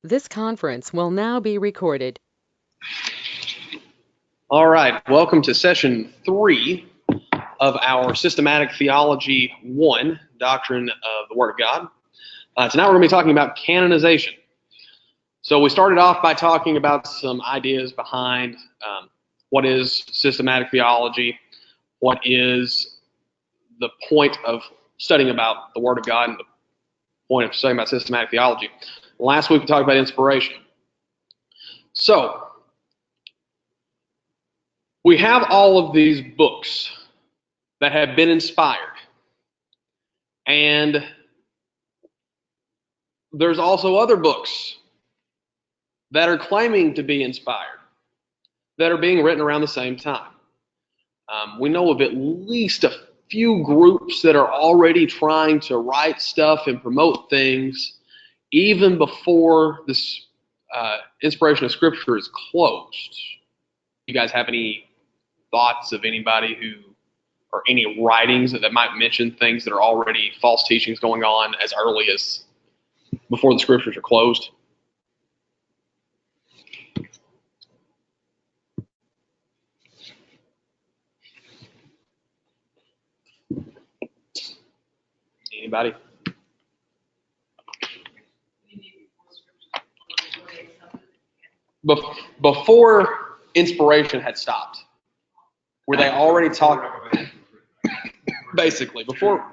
This conference will now be recorded. All right, welcome to session 3 of our Systematic Theology 1, Doctrine of the Word of God. Tonight we're going to be talking about canonization. So we started off by talking about some ideas behind what is systematic theology, what is the point of studying about the Word of God, and the point of studying about systematic theology. Last week we talked about inspiration. So, we have all of these books that have been inspired. And there's also other books that are claiming to be inspired, that are being written around the same time. We know of at least a few groups that are already trying to write stuff and promote things even before this inspiration of Scripture is closed. You guys have any thoughts of anybody who, or any writings that might mention things that are already false teachings going on as early as before the Scriptures are closed? Anybody? Before inspiration had stopped, were they already talking? Basically, before,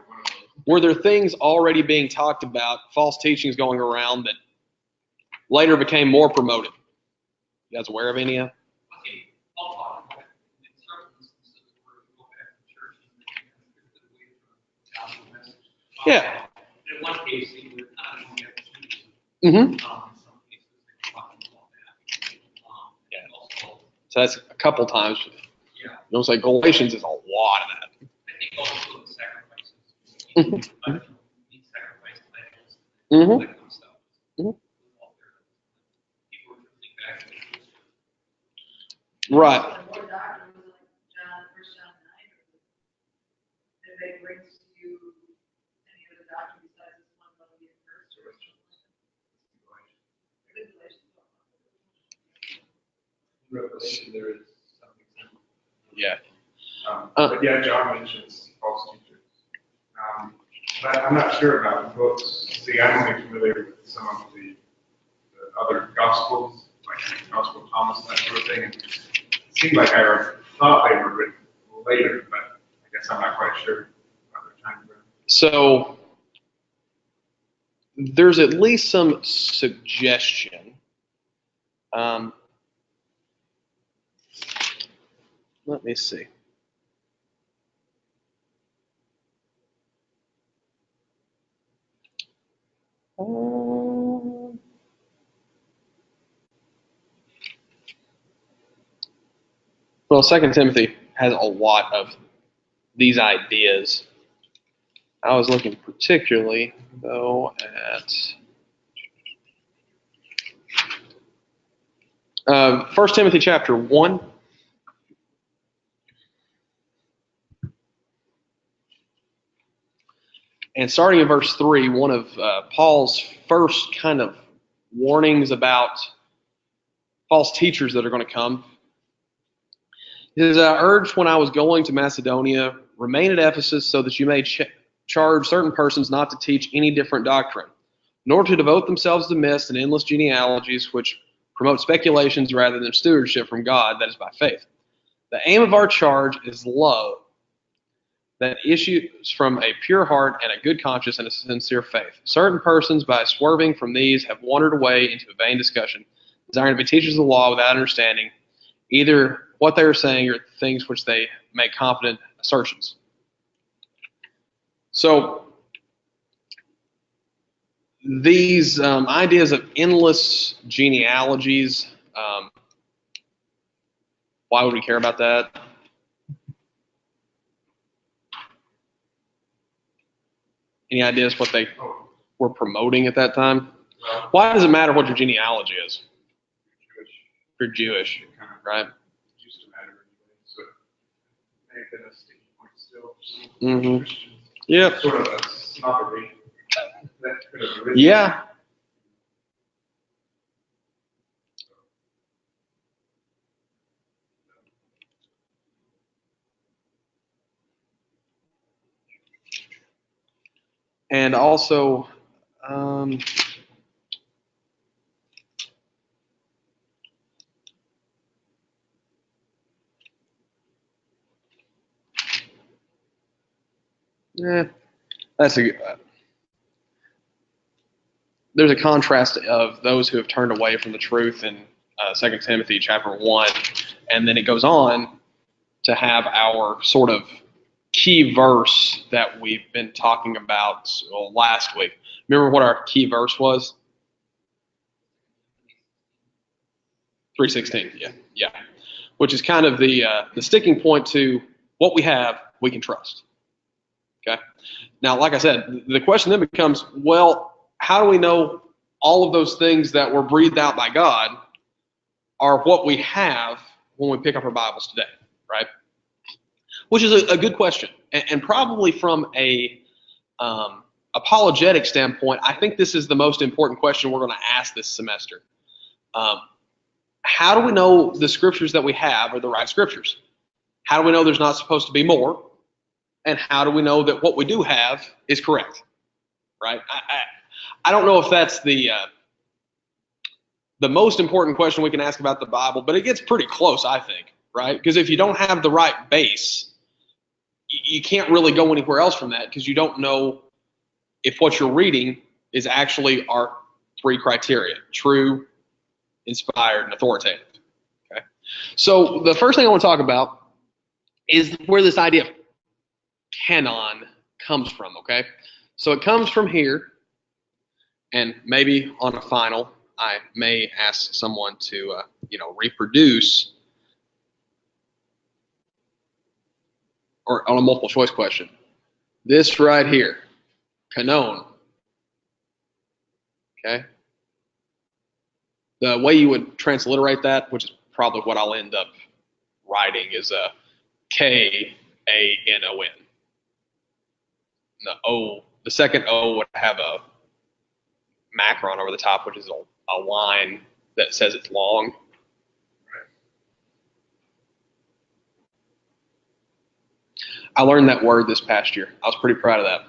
were there things already being talked about, false teachings going around that later became more promoted? You guys aware of any of? Yeah. In one case, he would Mm-hmm. So that's a couple times. Yeah. You know, it's like Galatians is a lot of that. I think also the sacrifices. Sacrifice idols. Mm-hmm. That kind of stuff. Mm-hmm. People would think back. Right. Revelation, there is something similar. Yeah. But yeah, John mentions false teachers. But I'm not sure about the books. See, I'm only familiar with some of the other Gospels, like Gospel of Thomas, that sort of thing. And it seemed like I thought they were written later, but I guess I'm not quite sure about their time frame. So there's at least some suggestion. Let me see. Well, 2 Timothy has a lot of these ideas. I was looking particularly, though, at 1 Timothy chapter 1. And starting in verse 3, one of Paul's first kind of warnings about false teachers that are going to come. He says, I urged when I was going to Macedonia, remain at Ephesus so that you may charge certain persons not to teach any different doctrine, nor to devote themselves to myths and endless genealogies which promote speculations rather than stewardship from God, that is by faith. The aim of our charge is love that issues from a pure heart and a good conscience and a sincere faith. Certain persons, by swerving from these, have wandered away into a vain discussion, desiring to be teachers of the law without understanding either what they are saying or things which they make confident assertions. So these ideas of endless genealogies, why would we care about that? Any ideas what they were promoting at that time? Why does it matter what your genealogy is? You're Jewish, right? It used to matter anyway, so it may have been a sticking point still. Mm-hmm. Yep. Sort of a snobbery that could have arisen. Yeah. And also, that's there's a contrast of those who have turned away from the truth in 2 Timothy chapter 1, and then it goes on to have our sort of key verse that we've been talking about last week. Remember what our key verse was? 3:16, yeah. Which is kind of the sticking point to what we have, we can trust. Okay. Now, like I said, the question then becomes, well, how do we know all of those things that were breathed out by God are what we have when we pick up our Bibles today, right? Which is a good question, and probably from a apologetic standpoint, I think this is the most important question we're going to ask this semester. How do we know the scriptures that we have are the right scriptures? How do we know there's not supposed to be more? And how do we know that what we do have is correct? Right? I don't know if that's the most important question we can ask about the Bible, but it gets pretty close, I think, right? Because if you don't have the right base, you can't really go anywhere else from that, because you don't know if what you're reading is actually our three criteria: true, inspired, and authoritative. Okay. So the first thing I want to talk about is where this idea of canon comes from. Okay. So it comes from here, and maybe on a final, I may ask someone to reproduce, or on a multiple choice question, this right here, canon. Okay. The way you would transliterate that, which is probably what I'll end up writing, is a K-A-N-O-N. The second O would have a macron over the top, which is a line that says it's long. I learned that word this past year. I was pretty proud of that.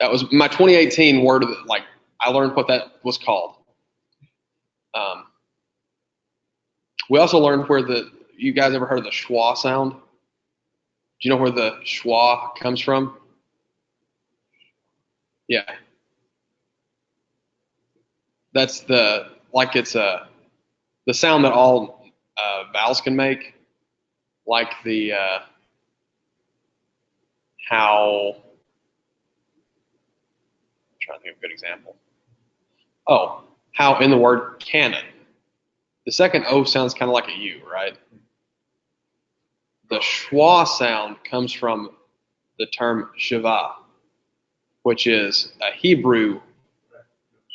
That was my 2018 word of it. Like, I learned what that was called. We also learned where you guys ever heard of the schwa sound? Do you know where the schwa comes from? Yeah. That's the sound that all vowels can make, like the how. I'm trying to think of a good example. Oh, how in the word canon, the second O sounds kind of like a U, right? The schwa sound comes from the term shiva, which is a Hebrew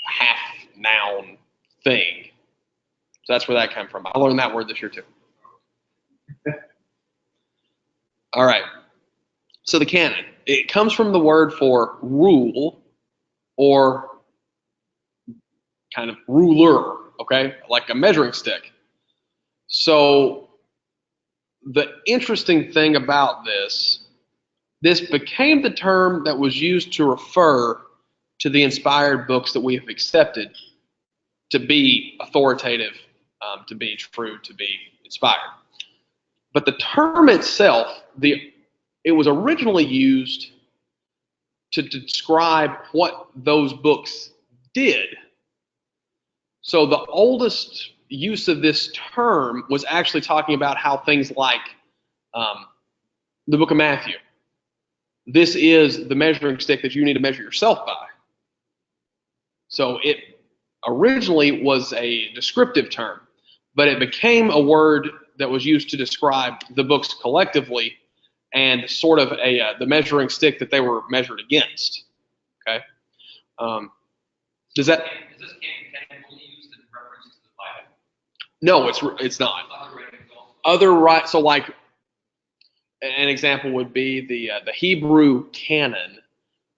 half noun thing. So that's where that came from. I learned that word this year too. All right. So the canon, it comes from the word for rule, or kind of ruler, okay? Like a measuring stick. So the interesting thing about this became the term that was used to refer to the inspired books that we have accepted to be authoritative, to be true, to be inspired. But the term itself, it was originally used to describe what those books did. So the oldest use of this term was actually talking about how things like the book of Matthew. This is the measuring stick that you need to measure yourself by. So it originally was a descriptive term, but it became a word that was used to describe the books collectively, and sort of the measuring stick that they were measured against. Okay. Does that? Is this canon only used in reference to the Bible? No, it's not. So like an example would be the Hebrew canon.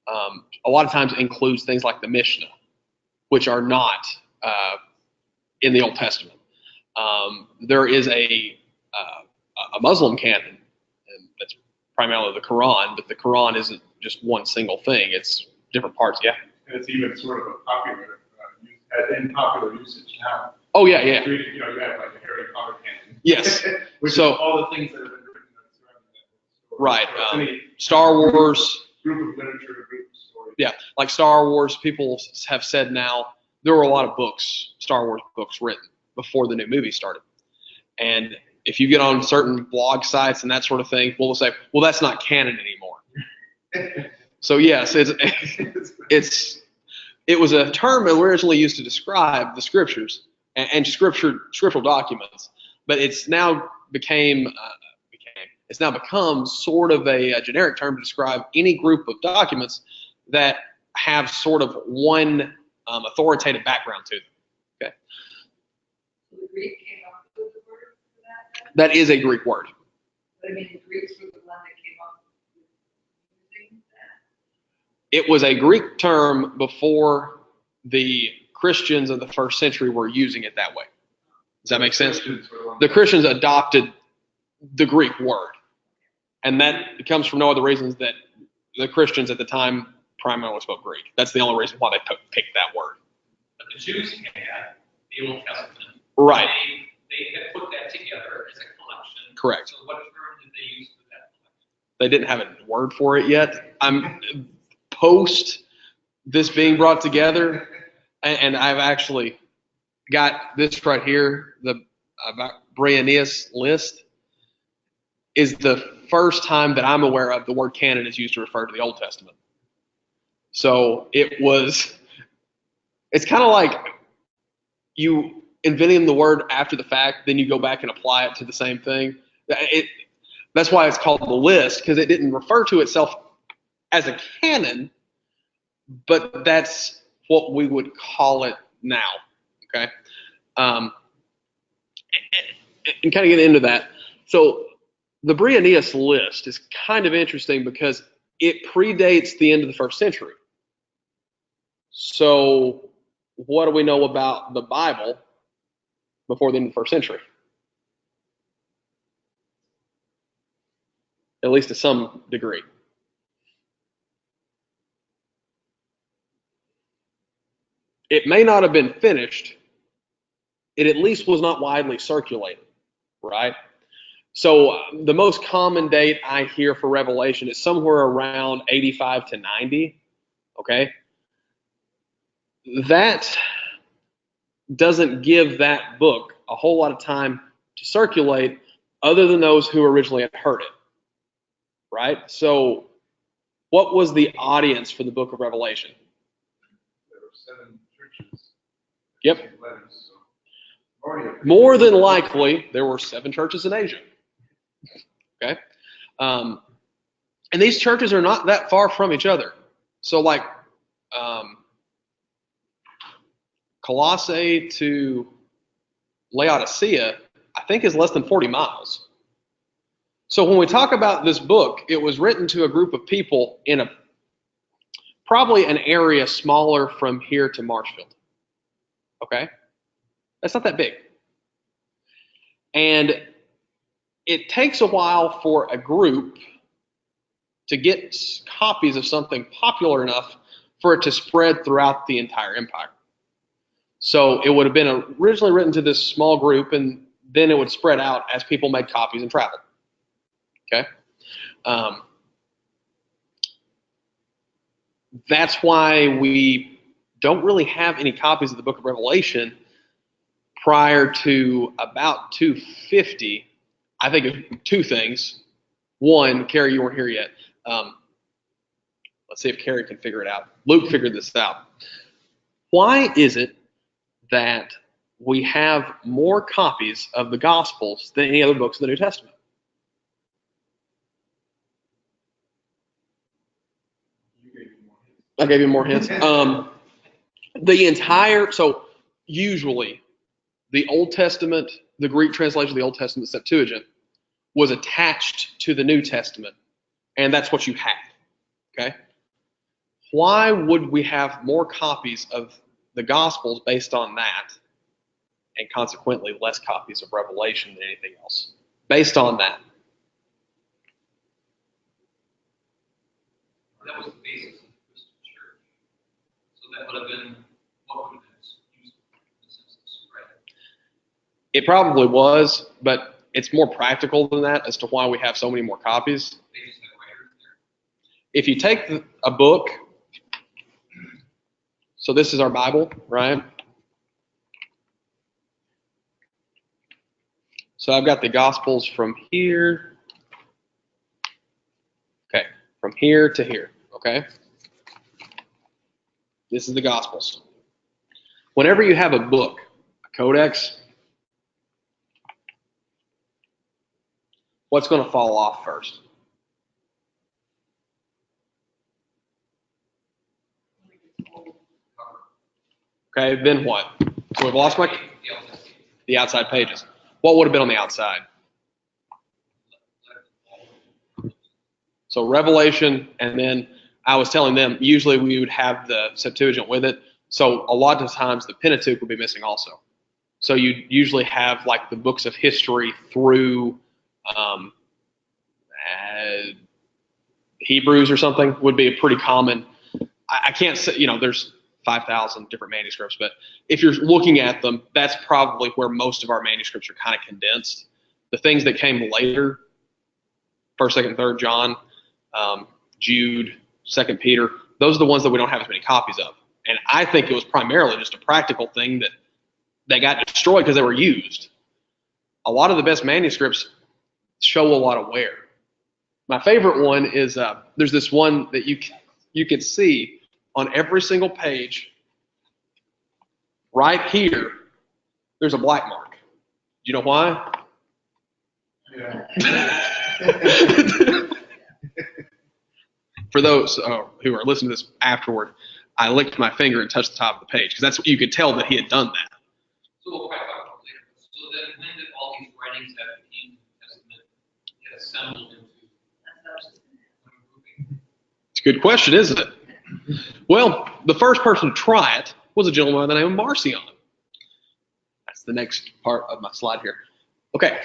A lot of times includes things like the Mishnah, which are not in the Old Testament. There is a Muslim canon, and that's primarily the Quran, but the Quran isn't just one single thing. It's different parts. Yeah. And it's even sort of a popular, in popular usage now. Oh yeah, yeah. You have like the Harry Potter canon. Yes. Which So is all the things that have been written surrounding that book. right. So any Star Wars. Group of literature, group of stories. Yeah, like Star Wars. People have said now there were a lot of books, Star Wars books written before the new movie started. And if you get on certain blog sites and that sort of thing, we'll say, well, that's not canon anymore. So yes, it was a term originally used to describe the scriptures and scriptural documents, but it's now it's now become sort of a generic term to describe any group of documents that have sort of one authoritative background to them. Okay. So the Greek came up with the word for that? That is a Greek word. But I mean, the Greeks were the one that came up with using that? It was a Greek term before the Christians of the first century were using it that way. Does that make sense? The Christians adopted the Greek word. And that comes from no other reasons that the Christians at the time primarily spoke Greek. That's the only reason why they picked that word. But the Jews had the Old Testament. Right. They had put that together as a collection. Correct. So what term did they use for that collection? They didn't have a word for it yet. I'm post this being brought together, and I've actually got this right here, the Bryennius list is the first time that I'm aware of the word canon is used to refer to the Old Testament. So it's kind of like you inventing the word after the fact, then you go back and apply it to the same thing. That's why it's called the list, because it didn't refer to itself as a canon, but that's what we would call it now. Okay. And kind of get into that. So the Bryennius list is kind of interesting because it predates the end of the first century. So what do we know about the Bible before the end of the first century? At least to some degree. It may not have been finished. It at least was not widely circulated, right? So the most common date I hear for Revelation is somewhere around 85 to 90, okay? That doesn't give that book a whole lot of time to circulate other than those who originally had heard it, right? So what was the audience for the book of Revelation? There were 7 churches. Yep. Letters, so more than likely, there were 7 churches in Asia. Okay, and these churches are not that far from each other. So, like Colossae to Laodicea, I think is less than 40 miles. So, when we talk about this book, it was written to a group of people in probably an area smaller from here to Marshfield. Okay, that's not that big, and it takes a while for a group to get copies of something popular enough for it to spread throughout the entire empire. So it would have been originally written to this small group, and then it would spread out as people made copies and traveled. Okay? That's why we don't really have any copies of the book of Revelation prior to about 250. I think of 2 things. One, Carrie, you weren't here yet. Let's see if Carrie can figure it out. Luke figured this out. Why is it that we have more copies of the Gospels than any other books of the New Testament? I gave you more hints. So usually the Old Testament, the Greek translation of the Old Testament, Septuagint, was attached to the New Testament, and that's what you had, okay? Why would we have more copies of the Gospels based on that, and consequently less copies of Revelation than anything else, based on that? That was the basis of the Christian church. that would have been, what would have been used in the census, right? It probably was, but it's more practical than that as to why we have so many more copies. They just have writers there. If you take a book, so this is our Bible, right? So I've got the Gospels from here. Okay, from here to here, okay? This is the Gospels. Whenever you have a book, a codex, what's going to fall off first? Okay, then what? So we've lost the outside pages. What would have been on the outside? So Revelation, and then I was telling them, usually we would have the Septuagint with it. So a lot of times the Pentateuch would be missing also. So you usually have like the books of history through Hebrews or something would be a pretty common. I can't say, there's 5,000 different manuscripts, but if you're looking at them, that's probably where most of our manuscripts are kind of condensed. The things that came later, 1st, 2nd, 3rd John, Jude, 2nd Peter, those are the ones that we don't have as many copies of. And I think it was primarily just a practical thing that they got destroyed because they were used. A lot of the best manuscripts show a lot of wear. My favorite one is there's this one that you can see on every single page. Right here, there's a black mark. Do you know why? Yeah. For those who are listening to this afterward, I licked my finger and touched the top of the page because that's what you could tell that he had done that. So we'll probably talk about later. So then when did all these writings that became the Testament get assembled into one grouping? It's a good question, isn't it? Well, the first person to try it was a gentleman by the name of Marcion. That's the next part of my slide here. Okay,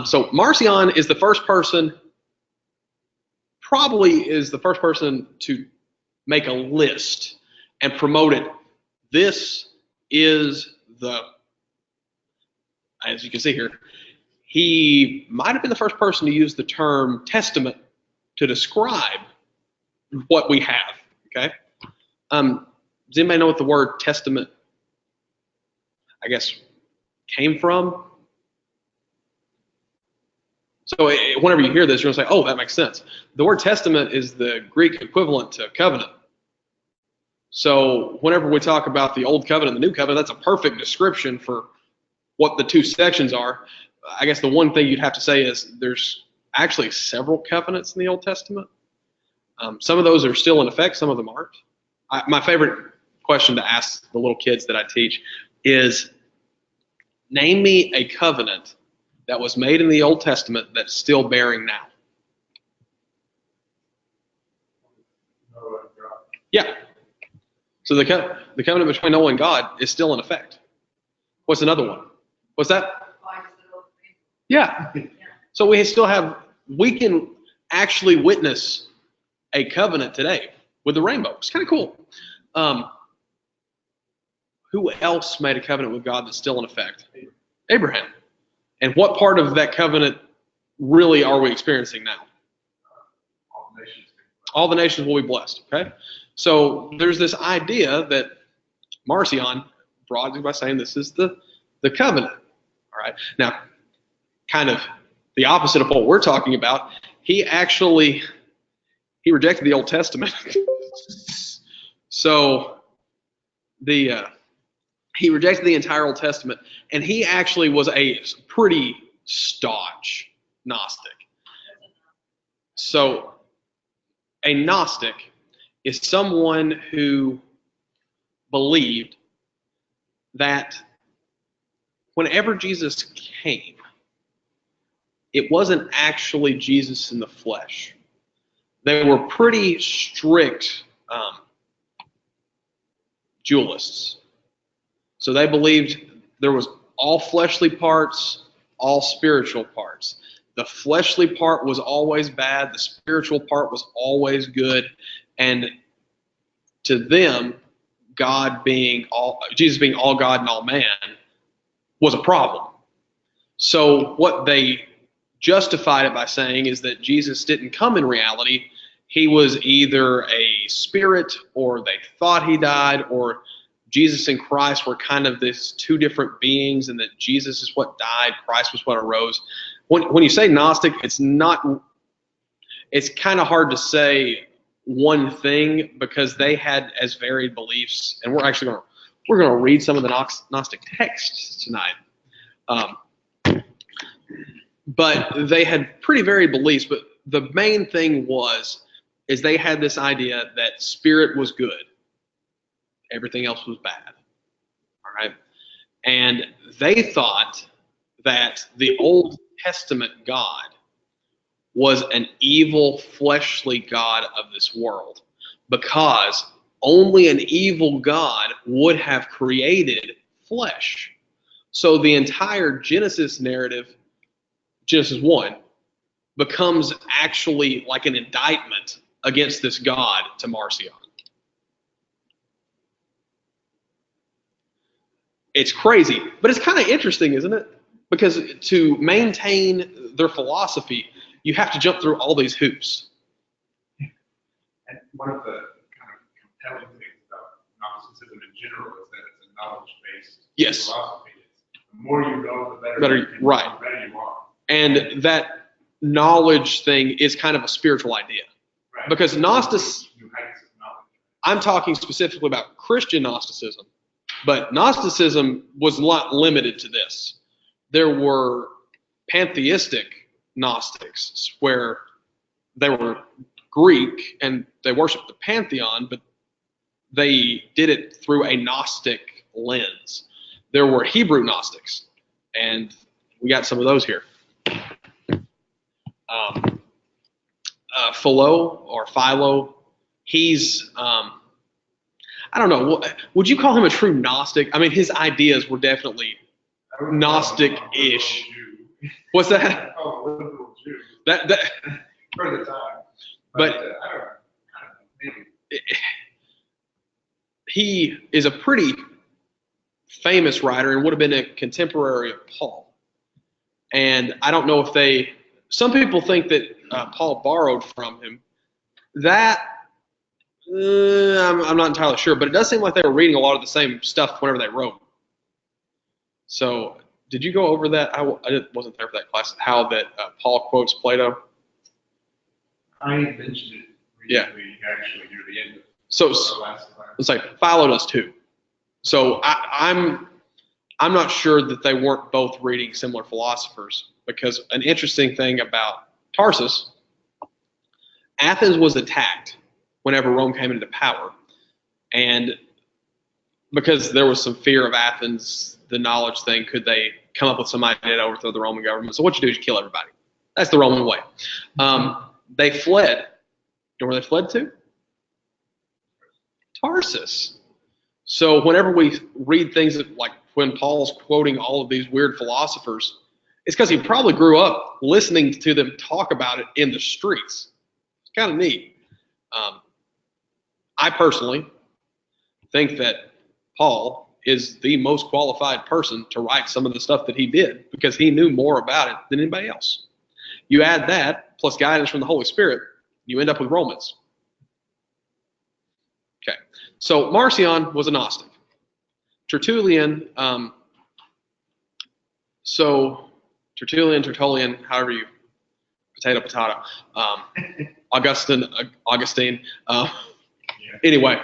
so Marcion is the first person, probably is the first person to make a list and promote it. This is as you can see here, he might have been the first person to use the term testament to describe what we have, okay? Does anybody know what the word testament, I guess, came from? So whenever you hear this, you're going to say, oh, that makes sense. The word testament is the Greek equivalent to covenant. So whenever we talk about the Old Covenant and the New Covenant, that's a perfect description for what the two sections are. I guess the one thing you'd have to say is there's actually several covenants in the Old Testament. Some of those are still in effect, some of them aren't. My favorite question to ask the little kids that I teach is, name me a covenant that was made in the Old Testament that's still bearing now. Yeah. So the covenant between Noah and God is still in effect. What's another one? What's that? Yeah. So we can actually witness a covenant today with the rainbow. It's kind of cool. Who else made a covenant with God that's still in effect? Abraham. And what part of that covenant really are we experiencing now? All the nations will be blessed, okay? So there's this idea that Marcion brought by saying this is the covenant, all right? Now, kind of the opposite of what we're talking about, he rejected the Old Testament. So he rejected the entire Old Testament, and he actually was a pretty staunch Gnostic. So a Gnostic is someone who believed that whenever Jesus came, it wasn't actually Jesus in the flesh. They were pretty strict dualists. So they believed there was all fleshly parts, all spiritual parts. The fleshly part was always bad. The spiritual part was always good. And to them, Jesus being all God and all man was a problem. So what they justified it by saying is that Jesus didn't come in reality. He was either a spirit, or they thought he died, or Jesus and Christ were kind of this two different beings, and that Jesus is what died, Christ was what arose. When you say Gnostic, it's kind of hard to say one thing, because they had as varied beliefs, and we're going to read some of the Gnostic texts tonight. But they had pretty varied beliefs, but the main thing is they had this idea that spirit was good. Everything else was bad. All right? And they thought that the Old Testament God was an evil, fleshly God of this world, because only an evil God would have created flesh. So the entire Genesis narrative, Genesis 1, becomes actually like an indictment against this God to Marcion. It's crazy, but it's kind of interesting, isn't it? Because to maintain their philosophy, you have to jump through all these hoops. And one of the kind of compelling things about Gnosticism in general is that it's a knowledge-based philosophy. The more you know, the better you are. And that knowledge thing is kind of a spiritual idea. Right. Because I'm talking specifically about Christian Gnosticism, but Gnosticism was not limited to this. There were pantheistic Gnostics, where they were Greek and they worshiped the pantheon, but they did it through a Gnostic lens. There were Hebrew Gnostics, and we got some of those here. Philo, he's, I don't know, would you call him a true Gnostic? I mean, his ideas were definitely Gnostic-ish. What's that? Oh, a liberal Jew. That For the time. But I don't know, maybe. He is a pretty famous writer and would have been a contemporary of Paul. And I don't know if some people think that Paul borrowed from him. That, I'm not entirely sure, but it does seem like they were reading a lot of the same stuff whenever they wrote. So, did you go over that? I wasn't there for that class. How that Paul quotes Plato? I mentioned it recently, actually, near the end of the last class. It's like Philo does too. So I'm not sure that they weren't both reading similar philosophers, because an interesting thing about Tarsus, Athens was attacked whenever Rome came into power, and because there was some fear of Athens, the knowledge thing, could they come up with some idea to overthrow the Roman government? So what you do is you kill everybody. That's the Roman way. They fled. You know where they fled to? Tarsus. So whenever we read things like when Paul's quoting all of these weird philosophers, it's because he probably grew up listening to them talk about it in the streets. It's kind of neat. I personally think that Paul is the most qualified person to write some of the stuff that he did, because he knew more about it than anybody else. You add that, plus guidance from the Holy Spirit, you end up with Romans. Okay, so Marcion was a Gnostic. Tertullian, Tertullian, however you, potato. Augustine. Anyway,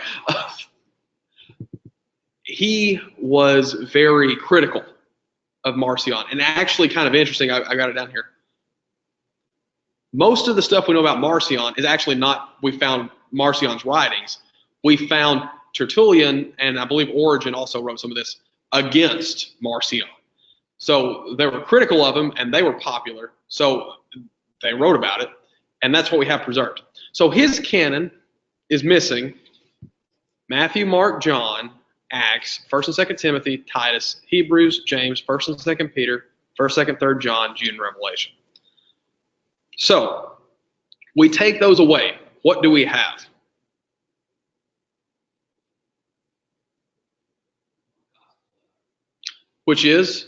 he was very critical of Marcion, and actually kind of interesting. I got it down here. Most of the stuff we know about Marcion is actually not. We found Marcion's writings. We found Tertullian, and I believe Origen also wrote some of this against Marcion. So they were critical of him, and they were popular. So they wrote about it, and that's what we have preserved. So his canon is missing Matthew, Mark, John, Acts, 1st and 2nd Timothy, Titus, Hebrews, James, 1st and 2nd Peter, 1st, 2nd, 3rd John, Jude, and Revelation. So we take those away. What do we have? which is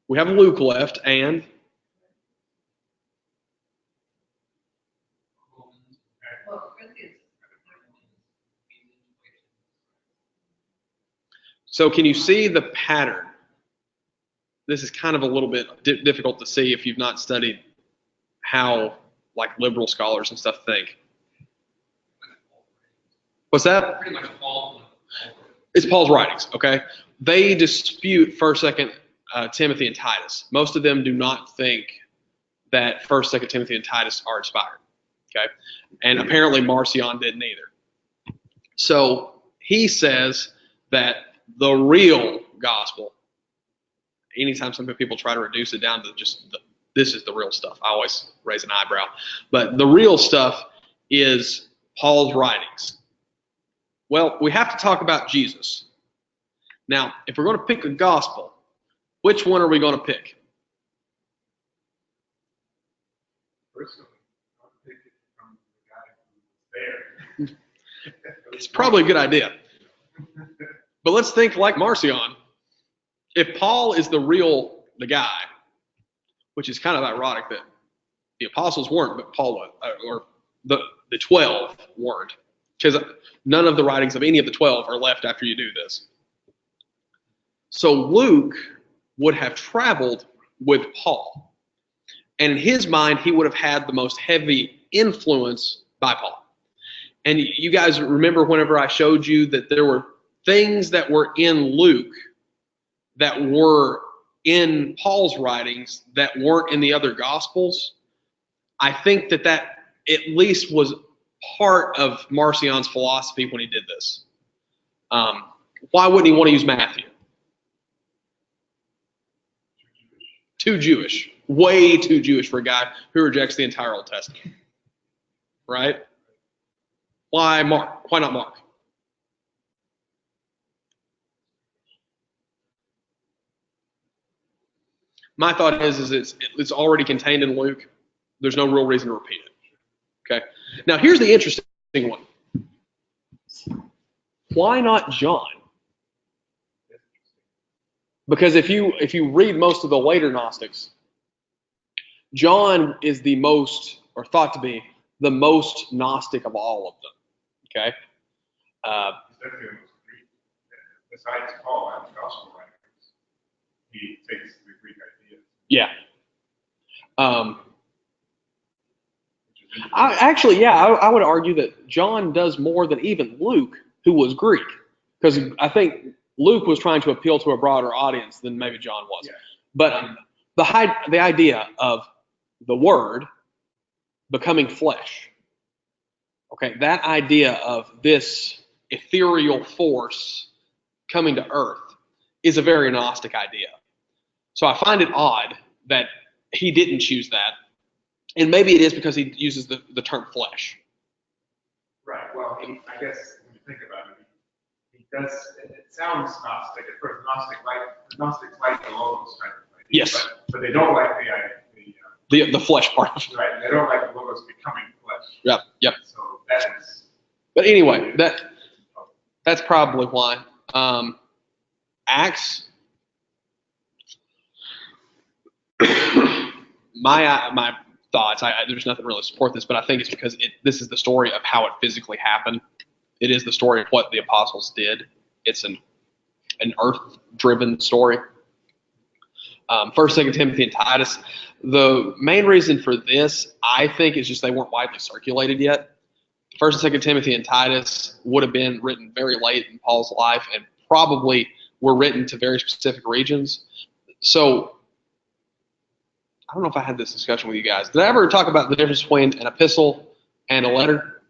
we have Luke left and Well, Corinthians. so can you see the pattern? This is kind of a little bit difficult to see if you've not studied how like liberal scholars and stuff think. What's that? Pretty much all. It's Paul's writings, okay? They dispute 1st, 2nd Timothy and Titus. Most of them do not think that 1st, 2nd Timothy and Titus are inspired, okay? And apparently Marcion didn't either. So he says that the real gospel, anytime some people try to reduce it down to just this is the real stuff, I always raise an eyebrow. But the real stuff is Paul's writings. Well, we have to talk about Jesus. Now, if we're going to pick a gospel, which one are we going to pick? Personally, I'll pick it from the guy who was there. It's probably a good idea. But let's think like Marcion. If Paul is the guy, which is kind of ironic that the apostles weren't, but Paul was, or the 12 weren't, because none of the writings of any of the 12 are left after you do this. So Luke would have traveled with Paul. And in his mind, he would have had the most heavy influence by Paul. And you guys remember whenever I showed you that there were things that were in Luke that were in Paul's writings that weren't in the other Gospels? I think that at least was part of Marcion's philosophy when he did this. Why wouldn't he want to use Matthew? Too Jewish. Way too Jewish for a guy who rejects the entire Old Testament. Right? Why Mark? Why not Mark? My thought is it's already contained in Luke. There's no real reason to repeat it. Okay. Now here's the interesting one. Why not John? Because if you read most of the later Gnostics, John is the most, or thought to be, the most Gnostic of all of them. Okay? Besides Paul and the gospel writers, he takes the Greek ideas. Yeah. I would argue that John does more than even Luke, who was Greek. Because I think Luke was trying to appeal to a broader audience than maybe John was. Yeah. But the idea of the Word becoming flesh, okay, that idea of this ethereal force coming to earth is a very Gnostic idea. So I find it odd that he didn't choose that. And maybe it is because he uses the term flesh. Right. Well, I guess when you think about it, he does. It sounds Gnostic. At first, Gnostics like the logos type of idea. Yes. But they don't like The flesh part of it. right. They don't like the logos becoming flesh. Yep. So that is. But anyway, that's probably why. Acts. My thoughts. There's nothing really to support this, but I think it's because this is the story of how it physically happened. It is the story of what the apostles did. It's an earth-driven story. 1st, 2nd Timothy, and Titus. The main reason for this, I think, is just they weren't widely circulated yet. 1st and 2nd Timothy and Titus would have been written very late in Paul's life and probably were written to very specific regions. So I don't know if I had this discussion with you guys. Did I ever talk about the difference between an epistle and a letter?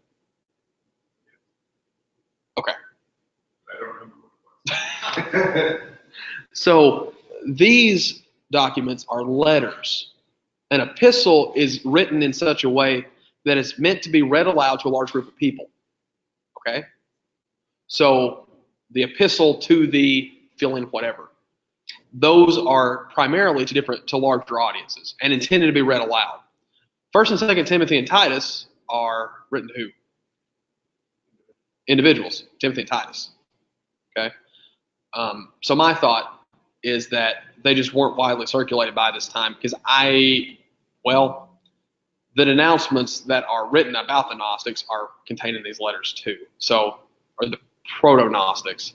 Okay. I don't remember what it was. So these documents are letters. An epistle is written in such a way that it's meant to be read aloud to a large group of people. Okay? So the epistle to the fill in whatever. Those are primarily to larger audiences and intended to be read aloud. 1st and 2nd Timothy and Titus are written to who? Individuals, Timothy and Titus. Okay? So my thought is that they just weren't widely circulated by this time because the denouncements that are written about the Gnostics are contained in these letters too. So, or the proto-Gnostics.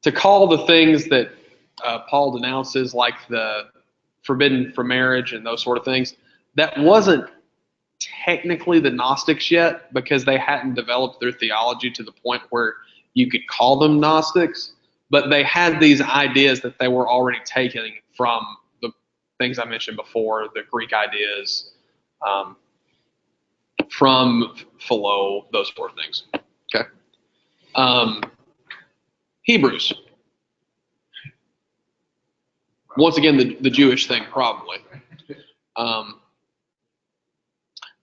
To call the things that Paul denounces, like the forbidden for marriage and those sort of things, that wasn't technically the Gnostics yet because they hadn't developed their theology to the point where you could call them Gnostics, but they had these ideas that they were already taking from the things I mentioned before, the Greek ideas, from Philo, those sort of things. Okay. Hebrews. Once again, the Jewish thing, probably.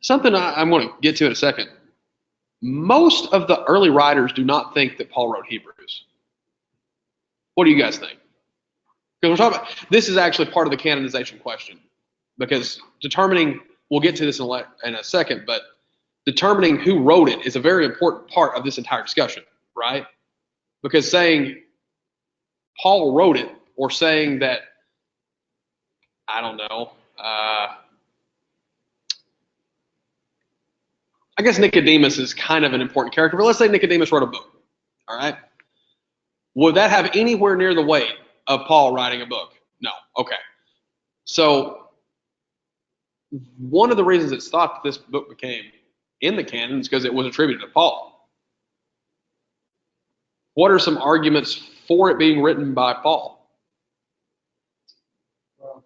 Something I'm going to get to in a second. Most of the early writers do not think that Paul wrote Hebrews. What do you guys think? Because we're talking about, this is actually part of the canonization question. Because determining, we'll get to this in a second, but determining who wrote it is a very important part of this entire discussion, right? Because saying Paul wrote it, or saying that, I don't know, I guess Nicodemus is kind of an important character, but let's say Nicodemus wrote a book, all right? Would that have anywhere near the weight of Paul writing a book? No. Okay. So one of the reasons it's thought that this book became in the canon is because it was attributed to Paul. What are some arguments for it being written by Paul? Well,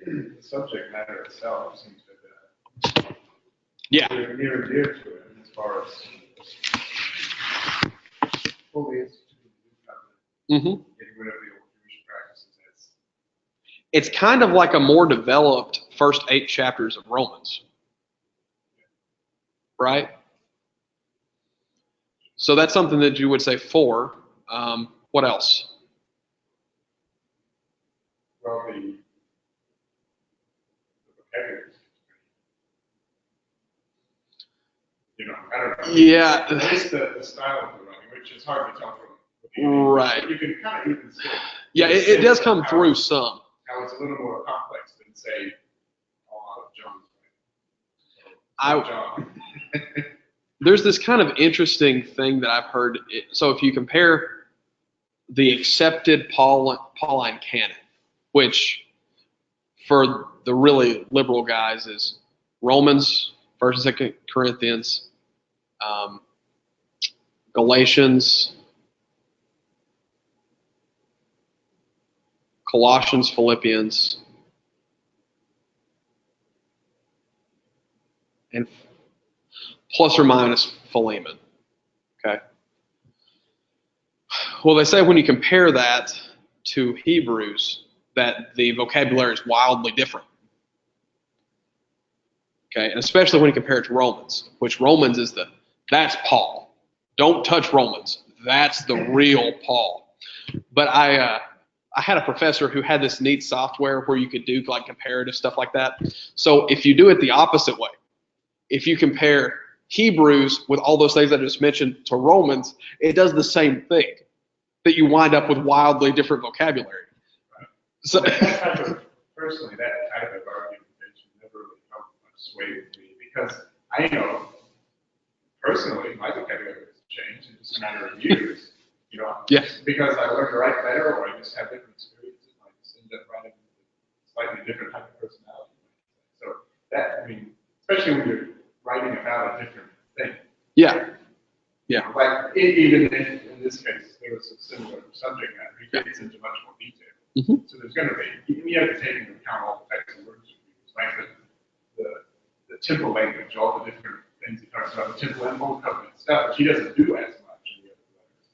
the subject matter itself seems to be near and dear to it as far as fully instituted new covenant, getting rid of the old Jewish practices. It's kind of like a more developed first 8 chapters of Romans, right? So that's something that you would say for. What else? Well, the vocabulary. I don't know. Yeah. At least the style of the writing, which is hard to tell from. Right. But you can kind of even see. Yeah, it does come through some. How it's a little more complex than, say, a lot of John's. There's this kind of interesting thing that I've heard. So if you compare the accepted Pauline canon, which for the really liberal guys is Romans, 1st and 2nd Corinthians, Galatians, Colossians, Philippians, and plus or minus Philemon. Okay. Well, they say when you compare that to Hebrews, that the vocabulary is wildly different. Okay, and especially when you compare it to Romans, which Romans is that's Paul. Don't touch Romans. That's the real Paul. But I had a professor who had this neat software where you could do like comparative stuff like that. So if you do it the opposite way, if you compare Hebrews with all those things I just mentioned to Romans, it does the same thing, that you wind up with wildly different vocabulary. Right. So Personally, that type of argumentation never really felt much sway with me, because I know personally my vocabulary has changed in just a matter of years. Yeah. Because I learned to write better, or I just have different experiences, I just end up writing a slightly different type of personality. So that, especially when you're writing about a different thing. Yeah. Like even in this case, there was a similar subject matter. He gets into much more detail. Mm-hmm. So there's going to be, you have to take into account all the types of words you use, like the temple language, all the different things he talks about, the temple and old covenant stuff, which he doesn't do as much in the other letters,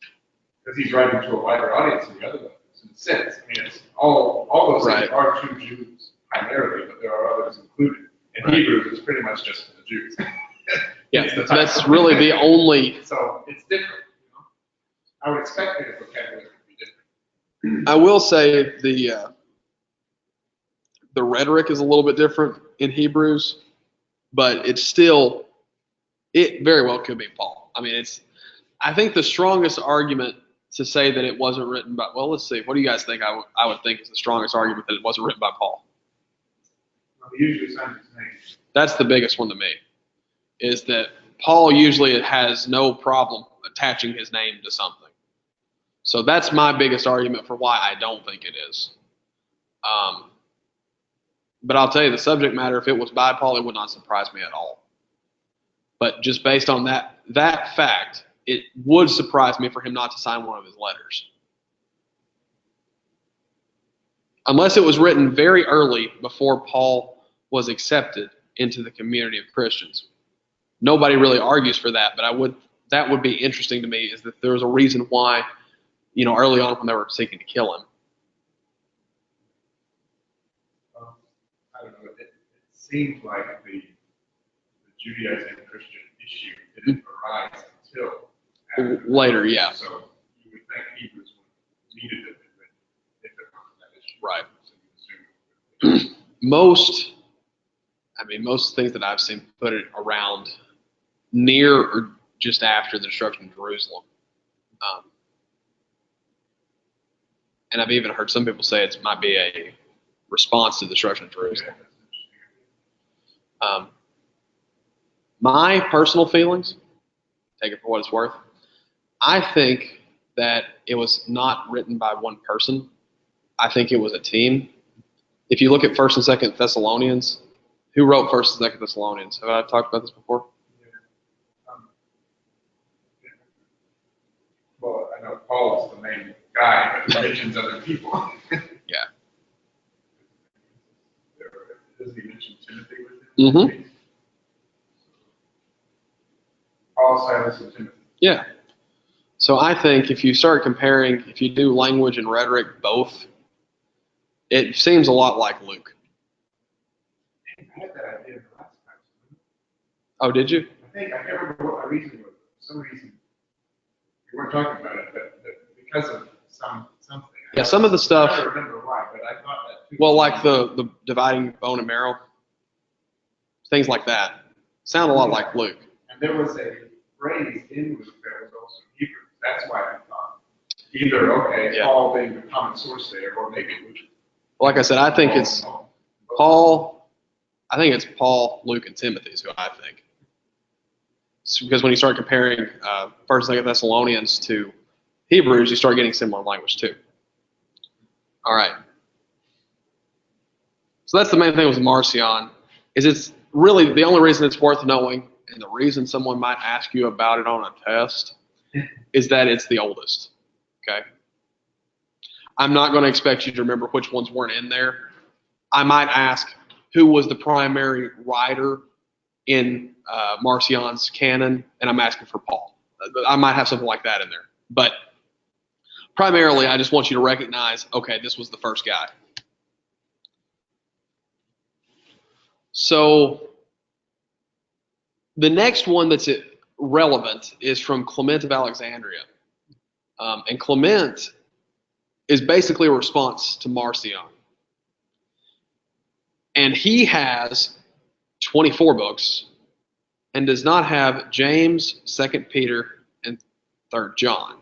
because he's writing to a wider audience in the other letters. In a sense, it's all those things are to Jews primarily, but there are others included. In Hebrews, it's pretty much just for the Jews. Yeah, that's really the only. So it's different. I would expect the vocabulary to be different. I will say the rhetoric is a little bit different in Hebrews, but it very well could be Paul. I think the strongest argument to say that it wasn't written by, well, let's see. What do you guys think I would think is the strongest argument that it wasn't written by Paul? Well, he usually signs his name. That's the biggest one to me, is that Paul usually has no problem attaching his name to something. So that's my biggest argument for why I don't think it is. But I'll tell you, the subject matter, if it was by Paul, it would not surprise me at all. But just based on that fact, it would surprise me for him not to sign one of his letters. Unless it was written very early before Paul was accepted into the community of Christians. Nobody really argues for that, but that would be interesting to me, is that there was a reason why, early on when they were seeking to kill him. I don't know. It seems like the Judaizing Christian issue didn't arise until after Later, yeah. So you would think Hebrews needed it if it wasn't that issue. Right. So Most things that I've seen put it around near or just after the destruction of Jerusalem. And I've even heard some people say it might be a response to the destruction of Jerusalem. My personal feelings, take it for what it's worth, I think that it was not written by one person. I think it was a team. If you look at 1st and 2nd Thessalonians, who wrote 1st and 2nd Thessalonians? Have I talked about this before? Well, I know Paul is the main guy, but he mentions other people. Yeah. Does he mention Timothy with it? Mm-hmm. Paul, Silas, and Timothy. Yeah. So I think if you start comparing, if you do language and rhetoric both, it seems a lot like Luke. I had that idea the last time. Oh, did you? I can't remember what my reason was. For some reason, we weren't talking about it, but because of something. Yeah, some of the stuff. I don't remember why, but I thought that too. Well, like the dividing bone and marrow, things like that, sound a lot like Luke. And there was a phrase in Luke that was also Hebrew. That's why I thought either, Paul being the common source there, or maybe Luke. Like I said, I think it's Paul. I think it's Paul, Luke, and Timothy is who I think. Because when you start comparing 1st and 2nd Thessalonians to Hebrews, you start getting similar language too. All right. So that's the main thing with Marcion, is it's really the only reason it's worth knowing, and the reason someone might ask you about it on a test, is that it's the oldest. Okay. I'm not going to expect you to remember which ones weren't in there. I might ask who was the primary writer in Marcion's canon, and I'm asking for Paul. I might have something like that in there. But primarily, I just want you to recognize, okay, this was the first guy. So the next one that's relevant is from Clement of Alexandria. And Clement is basically a response to Marcion. And he has 24 books and does not have James, 2nd Peter, and 3rd John.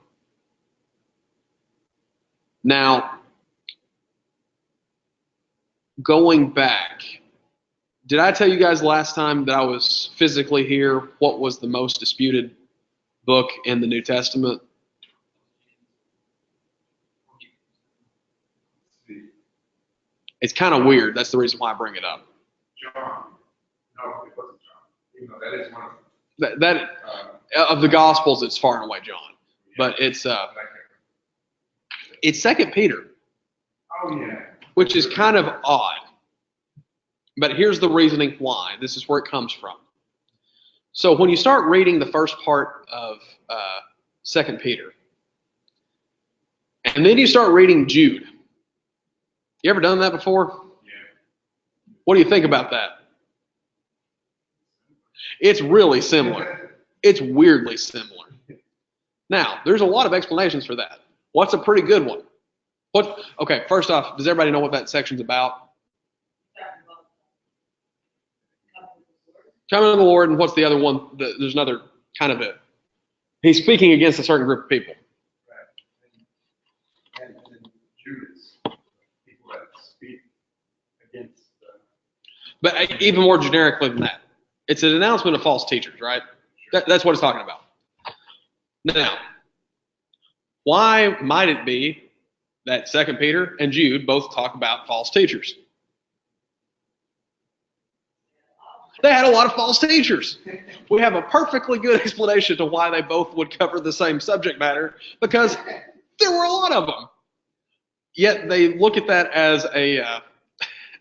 Now, going back, did I tell you guys last time that I was physically here what was the most disputed book in the New Testament? It's kind of weird. That's the reason why I bring it up. John. No, it wasn't John. Even though that is one of them. That of the Gospels, it's far and away John. But it's 2nd Peter. Oh, yeah. Which is kind of odd. But here's the reasoning why. This is where it comes from. So when you start reading the first part of 2 Peter, and then you start reading Jude. You ever done that before? Yeah. What do you think about that? It's really similar. It's weirdly similar. Now, there's a lot of explanations for that. What's a pretty good one? Okay, first off, does everybody know what that section's about? Coming to the Lord, and what's the other one? There's another kind of he's speaking against a certain group of people. But even more generically than that, it's an announcement of false teachers, right? That's what it's talking about. Now, why might it be that 2 Peter and Jude both talk about false teachers? They had a lot of false teachers. We have a perfectly good explanation to why they both would cover the same subject matter, because there were a lot of them. Yet they look at that as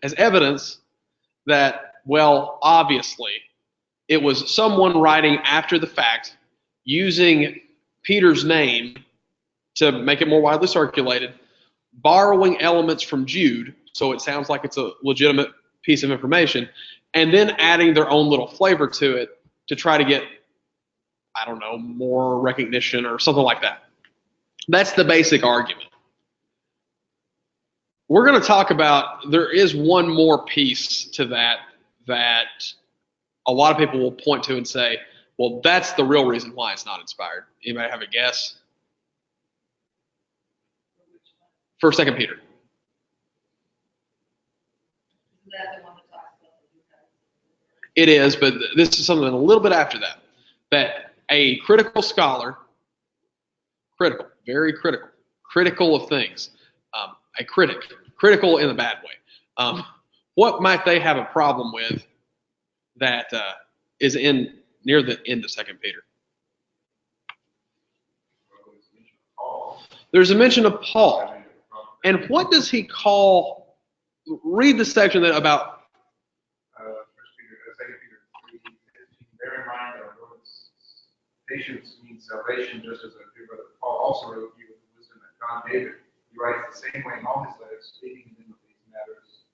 as evidence that, well, obviously, it was someone writing after the fact, using Peter's name to make it more widely circulated, borrowing elements from Jude, so it sounds like it's a legitimate piece of information, and then adding their own little flavor to it to try to get, I don't know, more recognition or something like that. That's the basic argument. We're going to talk about, there is one more piece to that a lot of people will point to and say, well, that's the real reason why it's not inspired. Anybody have a guess? For 2 Peter. Isn't that the one that talks about the new covenant? It is, but this is something a little bit after that. That a critical scholar, very critical of things, a critical in a bad way. What might they have a problem with that is near the end of 2 Peter? There's a mention of Paul. And what does he call, read the section about. 1 Peter, 2 Peter 3, bear in mind that our Lord's patience means salvation, just as our dear brother Paul also wrote you with the wisdom that God gave it. He writes the same way in all his letters, speaking in them of these matters.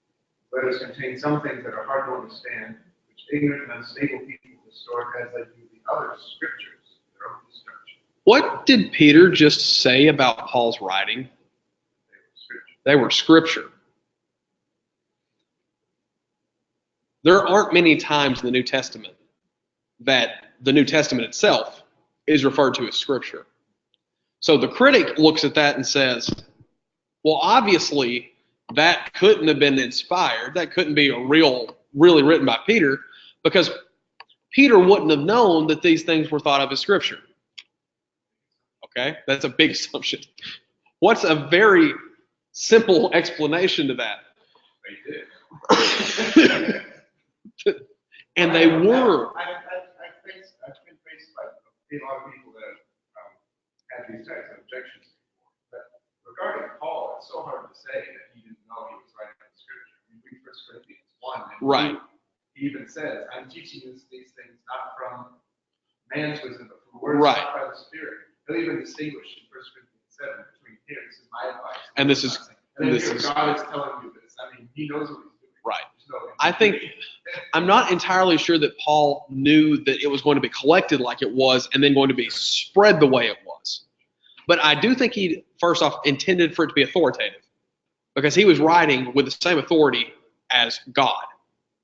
Letters contain some things that are hard to understand, which ignorant and unstable people distort as they do the other scriptures, their own destruction. What did Peter just say about Paul's writing? They were scripture. There aren't many times in the New Testament that the New Testament itself is referred to as scripture. So the critic looks at that and says, well, obviously, that couldn't have been inspired. That couldn't be really written by Peter, because Peter wouldn't have known that these things were thought of as scripture. Okay? That's a big assumption. What's a very simple explanation to that? They did. And they were. I've been faced by a lot of people that had these types of objections before. But regarding Paul, it's so hard to say that he didn't know he was writing the scripture. I mean, read 1 Corinthians 1. And Right. He even says, I'm teaching you these things not from man's wisdom, but from words Right. taught by the Spirit. He'll even distinguish in 1 Corinthians 7 between here, this is my advice. And this is. And then this here is God is telling you this. I mean, he knows what he's doing. right. No, I think, I'm not entirely sure that Paul knew that it was going to be collected like it was and then going to be spread the way it was. But I do think he, first off, intended for it to be authoritative, because he was writing with the same authority as God.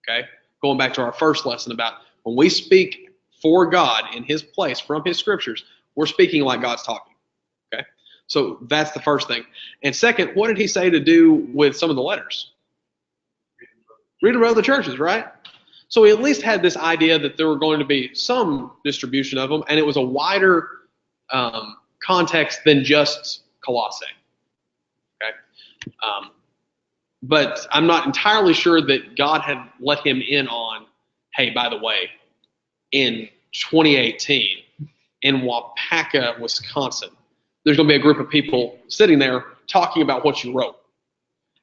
Okay? Going back to our first lesson about when we speak for God in his place from his scriptures, we're speaking like God's talking. Okay? So that's the first thing. And second, what did he say to do with some of the letters? Read them around the churches, right? So he at least had this idea that there were going to be some distribution of them, and it was a wider context than just Colossae. Okay, but I'm not entirely sure that God had let him in on, hey, by the way, in 2018 in Wapaka, Wisconsin, there's going to be a group of people sitting there talking about what you wrote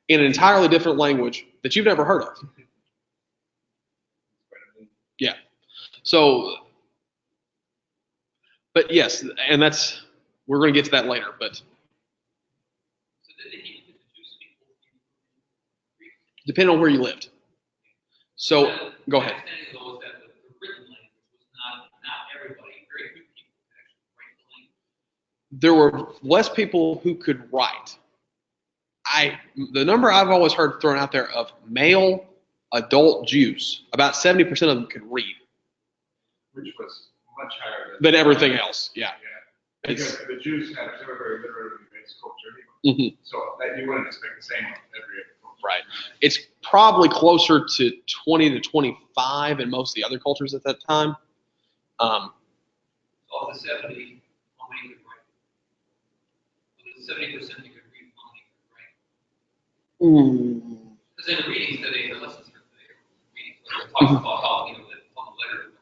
in an entirely different language that you've never heard of. Yeah. So, but yes, and that's, we're going to get to that later, but So did he introduce people in Greek? depending on where you lived. So, go ahead. My understanding though was that the written language was not everybody, very few people could actually write the language. There were less people who could write. The number I've always heard thrown out there of male adult Jews, about 70% of them could read. Which was much higher Than everything else, yeah. Because the Jews they were very literally based culture anyway. Mhm. So that you wouldn't expect the same of every other culture. Right. It's probably closer to 20 to 25 in most of the other cultures at that time. Of the 70, how many could write? Of the 70% that could read, how many could write? Because in the readings that they lessons for the readings, where it talks about how, you know, that on the letter,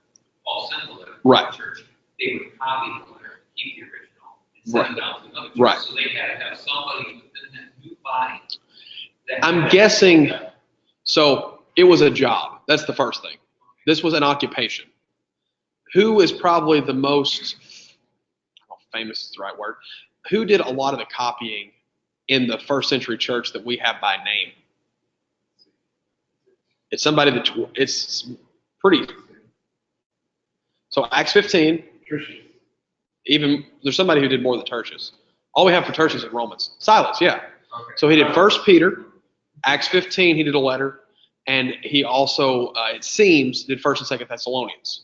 Paul sent the letter to Right. the church, they would copy the letter, keep the original, and send it out to another church. Right. So they had to have somebody within that new body. I'm guessing, so it was a job. That's the first thing. This was an occupation. Who is probably the most, I don't know if famous is the right word, who did a lot of the copying in the first century church that we have by name? It's somebody that, it's pretty, so Acts 15, even, there's somebody who did more than Tertius. All we have for Tertius is Romans. Silas, yeah. Okay. So he did 1 Peter, Acts 15, he did a letter, and he also, it seems, did 1 and 2 Thessalonians.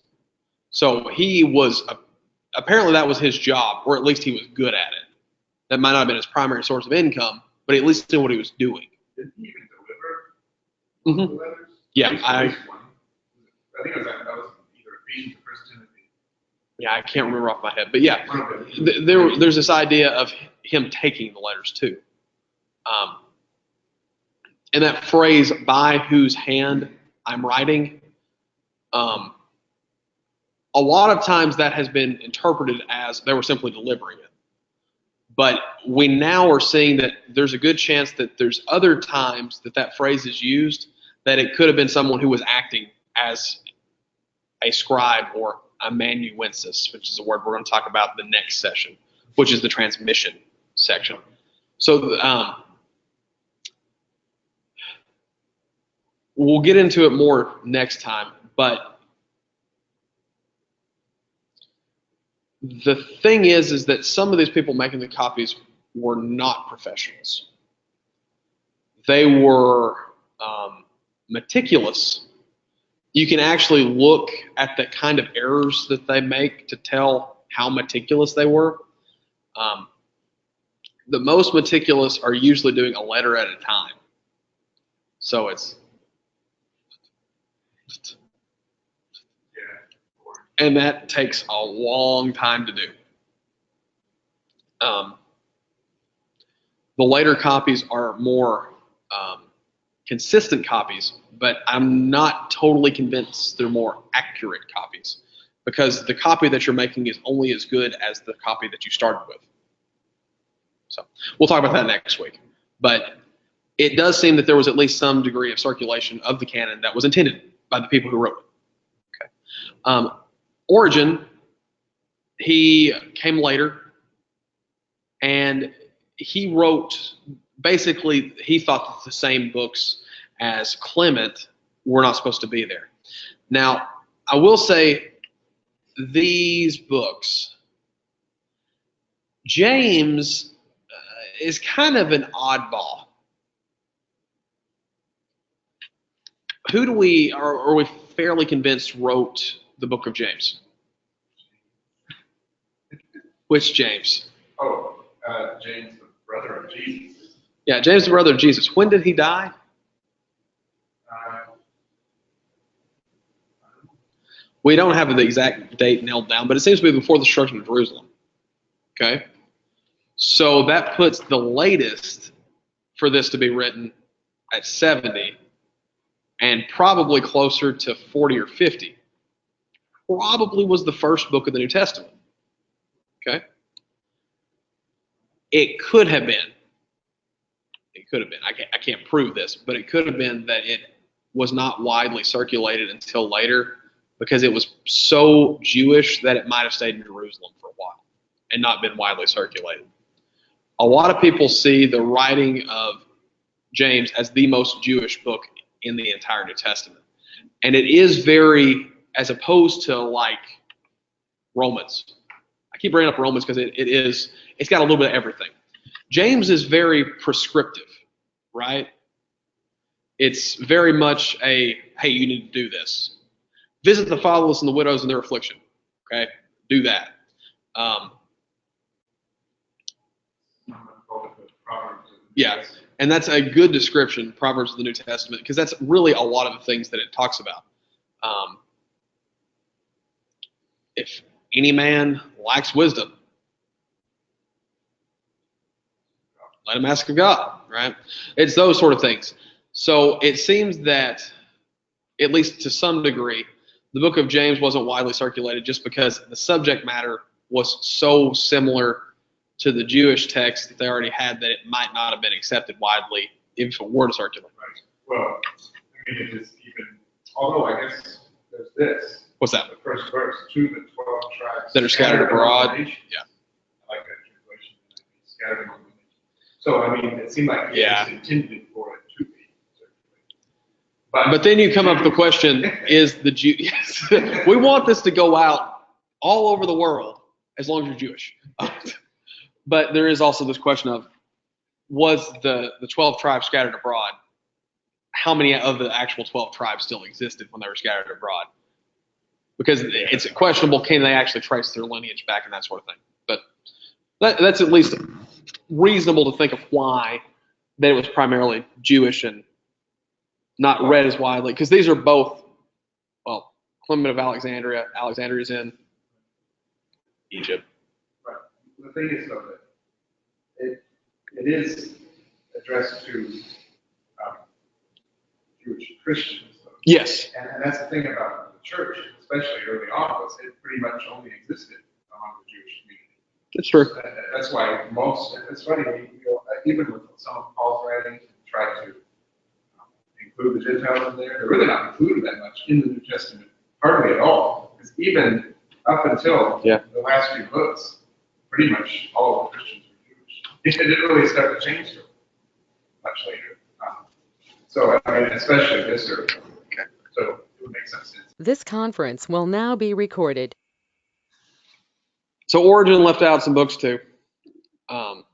So he was, apparently that was his job, or at least he was good at it. That might not have been his primary source of income, but he at least knew what he was doing. Did he even deliver the letters? Yeah, At least one. I think it was, that was either Ephesians or 1 Timothy. Yeah, I can't remember off my head, but yeah, One of them. there's this idea of him taking the letters too. And that phrase, by whose hand I'm writing, a lot of times that has been interpreted as they were simply delivering it. But we now are seeing that there's a good chance that there's other times that that phrase is used, that it could have been someone who was acting as a scribe or amanuensis, which is a word we're going to talk about in the next session, which is the transmission section. So we'll get into it more next time, but the thing is that some of these people making the copies were not professionals. They were meticulous. You can actually look at the kind of errors that they make to tell how meticulous they were. The most meticulous are usually doing a letter at a time. So it's, and that takes a long time to do. The later copies are more consistent copies, but I'm not totally convinced they're more accurate copies, because the copy that you're making is only as good as the copy that you started with. So we'll talk about that next week. But it does seem that there was at least some degree of circulation of the canon that was intended by the people who wrote it. Okay. Origen, he came later, and he wrote, basically, he thought that the same books as Clement were not supposed to be there. Now, I will say these books, James is kind of an oddball. Who do we, are we fairly convinced wrote the book of James? Which James? Oh, James, the brother of Jesus. Yeah, James, the brother of Jesus. When did he die? We don't have the exact date nailed down, but it seems to be before the destruction of Jerusalem. Okay? So that puts the latest for this to be written at 70, and probably closer to 40 or 50. Probably was the first book of the New Testament. Okay? It could have been. It could have been. I can't prove this, but it could have been that it was not widely circulated until later, because it was so Jewish that it might have stayed in Jerusalem for a while and not been widely circulated. A lot of people see the writing of James as the most Jewish book in the entire New Testament. And it is very, as opposed to like Romans. I keep bringing up Romans because it's got a little bit of everything. James is very prescriptive, right? It's very much a, hey, you need to do this. Visit the fatherless and the widows in their affliction. Okay? Do that. Yeah. And that's a good description, Proverbs of the New Testament, because that's really a lot of the things that it talks about. If any man lacks wisdom, let him ask of God, right? It's those sort of things. So it seems that, at least to some degree, the book of James wasn't widely circulated just because the subject matter was so similar to the Jewish text that they already had that it might not have been accepted widely if it were to circulate. Right. Well, I mean, it is even, although I guess there's this. What's that? The first verse, to the 12 tribes That are scattered abroad. among the nations. Yeah. I like that translation. Scattered among the nations. So, I mean, it seemed like it was intended for it to be circulated. But then you come up with the question, is the Jew, yes, we want this to go out all over the world as long as you're Jewish. But there is also this question of, was the 12 tribes scattered abroad? How many of the actual 12 tribes still existed when they were scattered abroad? Because it's questionable, can they actually trace their lineage back and that sort of thing? But that's at least reasonable to think of why that it was primarily Jewish and not read as widely. Because these are both, well, Clement of Alexandria. Alexandria's in Egypt. Right. The thing is, though, that it is addressed to Jewish Christians, though. Yes. And that's the thing about the church, especially early on, was it pretty much only existed among the Jewish community. That's true. That's why it's funny, even with some of Paul's writings, he tried to include the Gentiles in there. They're really not included that much in the New Testament, hardly at all. Because even up until the last few books, pretty much all of the Christians were Jewish. It didn't really start to change much later. So, I mean, especially this early. Okay. So it would make some sense. This conference will now be recorded. So Origen left out some books too. So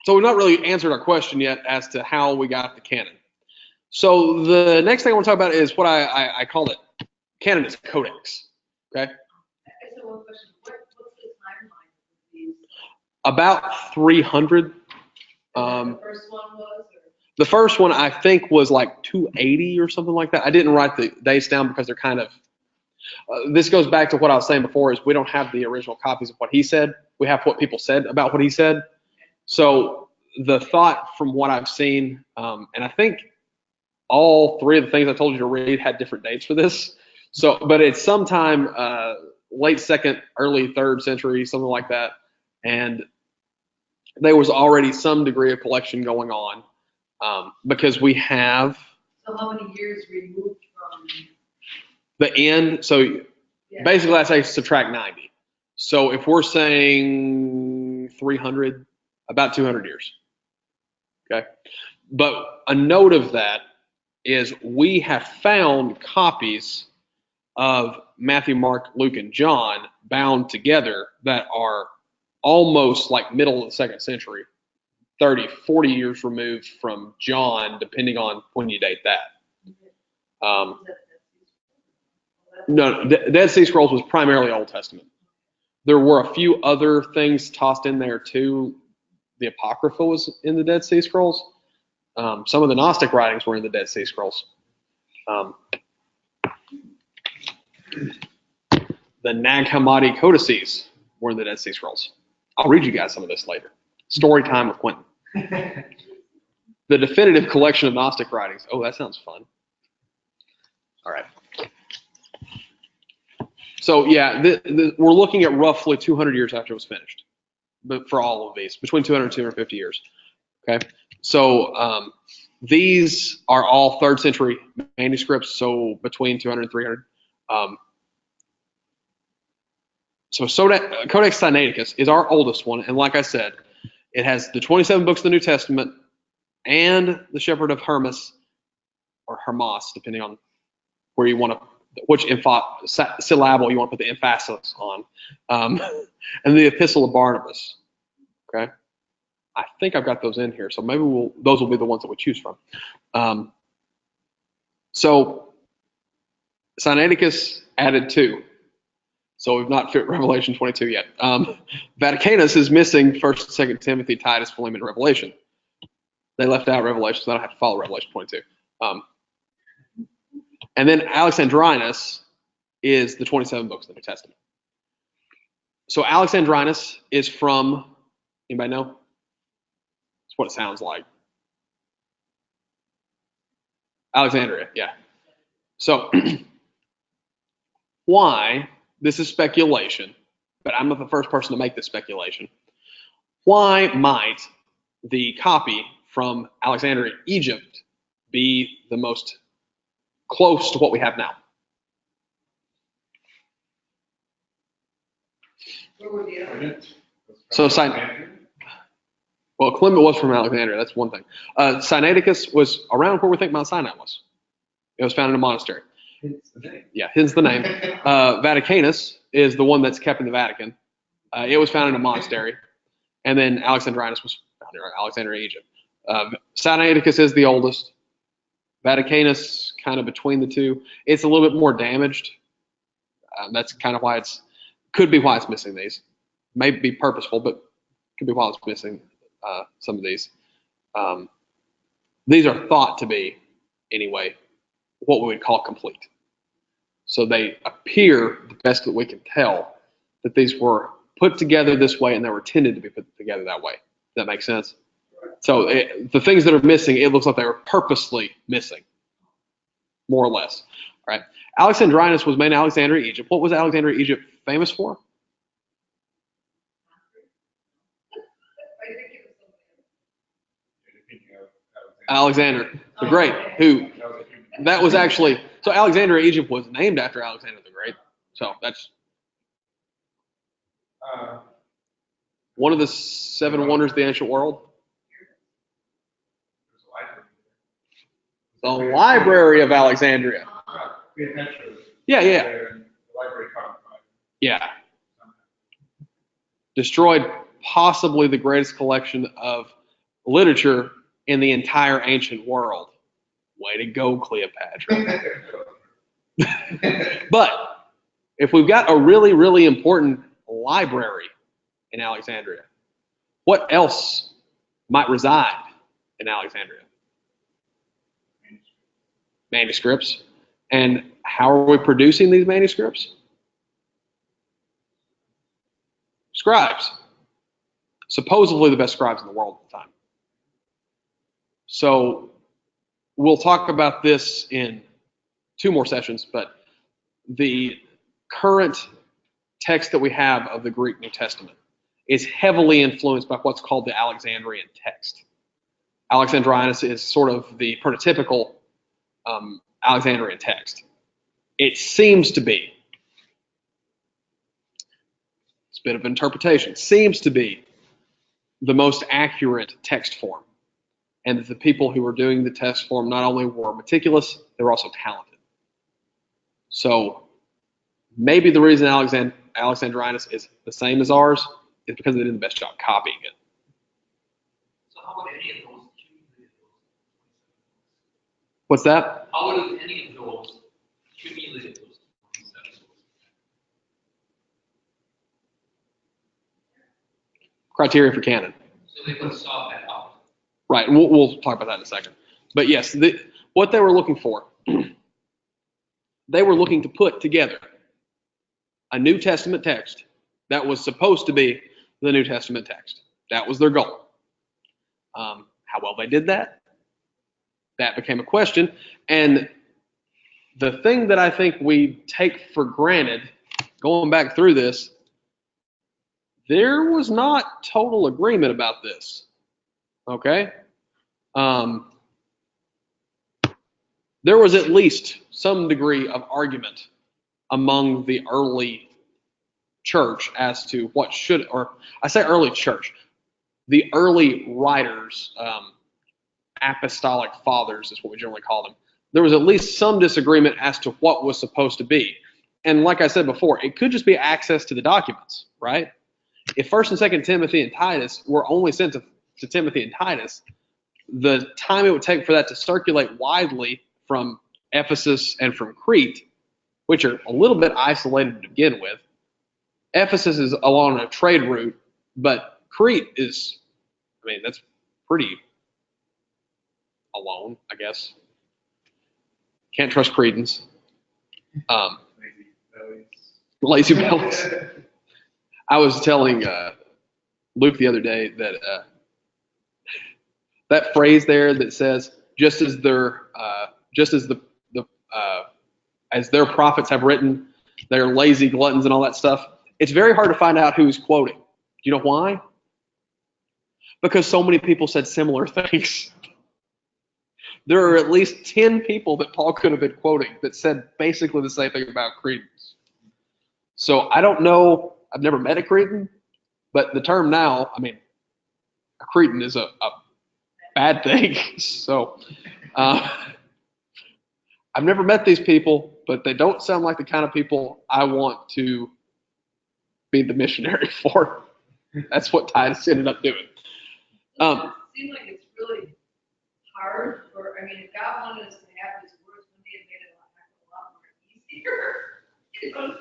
we've not really answered our question yet as to how we got the canon. So the next thing I want to talk about is what I call it. Canon is codex. Okay. I just have one question. What's the timeline of these? About 300. The first one was? Or? The first one I think was like 280 or something like that. I didn't write the dates down because they're kind of. This goes back to what I was saying before: is we don't have the original copies of what he said. We have what people said about what he said. So the thought from what I've seen, and I think all three of the things I told you to read had different dates for this. So, but it's sometime late 2nd, early 3rd century, something like that. And there was already some degree of collection going on because we have. So how many years removed from the end? So basically, I say subtract 90. So if we're saying 300, about 200 years. Okay. But a note of that is we have found copies of Matthew, Mark, Luke, and John bound together that are almost like middle of the 2nd century, 30, 40 years removed from John, depending on when you date that. No, the Dead Sea Scrolls was primarily Old Testament. There were a few other things tossed in there too. The Apocrypha was in the Dead Sea Scrolls. Some of the Gnostic writings were in the Dead Sea Scrolls. The Nag Hammadi codices were in the Dead Sea Scrolls. I'll read you guys some of this later. Story time with Quentin. The definitive collection of Gnostic writings. Oh, that sounds fun. All right. So yeah, we're looking at roughly 200 years after it was finished, but for all of these, between 200 and 250 years. Okay. So these are all 3rd century manuscripts, so between 200 and 300. So Codex Sinaiticus is our oldest one, and like I said, it has the 27 books of the New Testament and the Shepherd of Hermas, or Hermas, depending on where you want to, which syllable you want to put the emphasis on, and the Epistle of Barnabas. Okay. I think I've got those in here, so maybe those will be the ones that we choose from. So Sinaiticus added 2. So we've not fit Revelation 22 yet. Vaticanus is missing 1st and 2nd Timothy, Titus, Philemon, and Revelation. They left out Revelation, so I don't have to follow Revelation 22. And then Alexandrinus is the 27 books of the New Testament. So Alexandrinus is from, anybody know? That's what it sounds like. Alexandria, yeah. So why, this is speculation, but I'm not the first person to make this speculation. Why might the copy from Alexandria, Egypt, be the most close to what we have now? Where were the others? So well, Clement was from Alexandria. That's one thing. Sinaiticus was around where we think Mount Sinai was. It was found in a monastery. Yeah, hence the name. Vaticanus is the one that's kept in the Vatican. It was found in a monastery. And then Alexandrinus was found in Alexandria, Egypt. Sinaiticus is the oldest. Vaticanus, kind of between the two. It's a little bit more damaged. That's kind of why could be why it's missing these. May be purposeful, but could be why it's missing some of these. These are thought to be, anyway, what we would call complete. So they appear, the best that we can tell, that these were put together this way and they were intended to be put together that way. Does that make sense? So the things that are missing, it looks like they were purposely missing, more or less. All right. Alexandrinus was made in Alexandria, Egypt. What was Alexandria, Egypt famous for? Alexander the Great, who that was actually, so Alexandria, Egypt was named after Alexander the Great. So that's one of the 7 wonders of the ancient world. The Library of Alexandria. Yeah. Yeah. Destroyed possibly the greatest collection of literature in the entire ancient world. Way to go, Cleopatra. But if we've got a really, really important library in Alexandria, what else might reside in Alexandria? Manuscripts. And how are we producing these manuscripts? Scribes. Supposedly the best scribes in the world at the time. So we'll talk about this in 2 more sessions, but the current text that we have of the Greek New Testament is heavily influenced by what's called the Alexandrian text. Alexandrinus is sort of the prototypical Alexandrian text. It seems to be, it's a bit of interpretation, seems to be the most accurate text form. And that the people who were doing the text form not only were meticulous, they were also talented. So maybe the reason Alexandrinus is the same as ours is because they did the best job copying it. So how would any of those accumulate those? What's that? How would any of those accumulate those 27 books? Criteria for canon. So they would solve that out. Right, and we'll talk about that in a second. But yes, what they were looking for, they were looking to put together a New Testament text that was supposed to be the New Testament text. That was their goal. How well they did that became a question. And the thing that I think we take for granted, going back through this, there was not total agreement about this. Okay? There was at least some degree of argument among the early church as to what should, or I say early church, the early writers, apostolic fathers is what we generally call them. There was at least some disagreement as to what was supposed to be. And like I said before, it could just be access to the documents, right? If 1st and 2nd Timothy and Titus were only sent to Timothy and Titus, the time it would take for that to circulate widely from Ephesus and from Crete, which are a little bit isolated to begin with. Ephesus is along a trade route, but Crete is, that's pretty alone, I guess. Can't trust Cretans. Lazy bellies. I was telling Luke the other day that that phrase there that says, just as their as their prophets have written, they're lazy gluttons and all that stuff. It's very hard to find out who's quoting. Do you know why? Because so many people said similar things. There are at least 10 people that Paul could have been quoting that said basically the same thing about Cretans. So I don't know. I've never met a Cretan, but the term now, I mean, a Cretan is a bad thing. So I've never met these people, but they don't sound like the kind of people I want to be the missionary for. That's what Titus ended up doing. It seems like it's really hard for, I mean, if God wanted us to have His words, wouldn't He have made it a lot more easier? You know,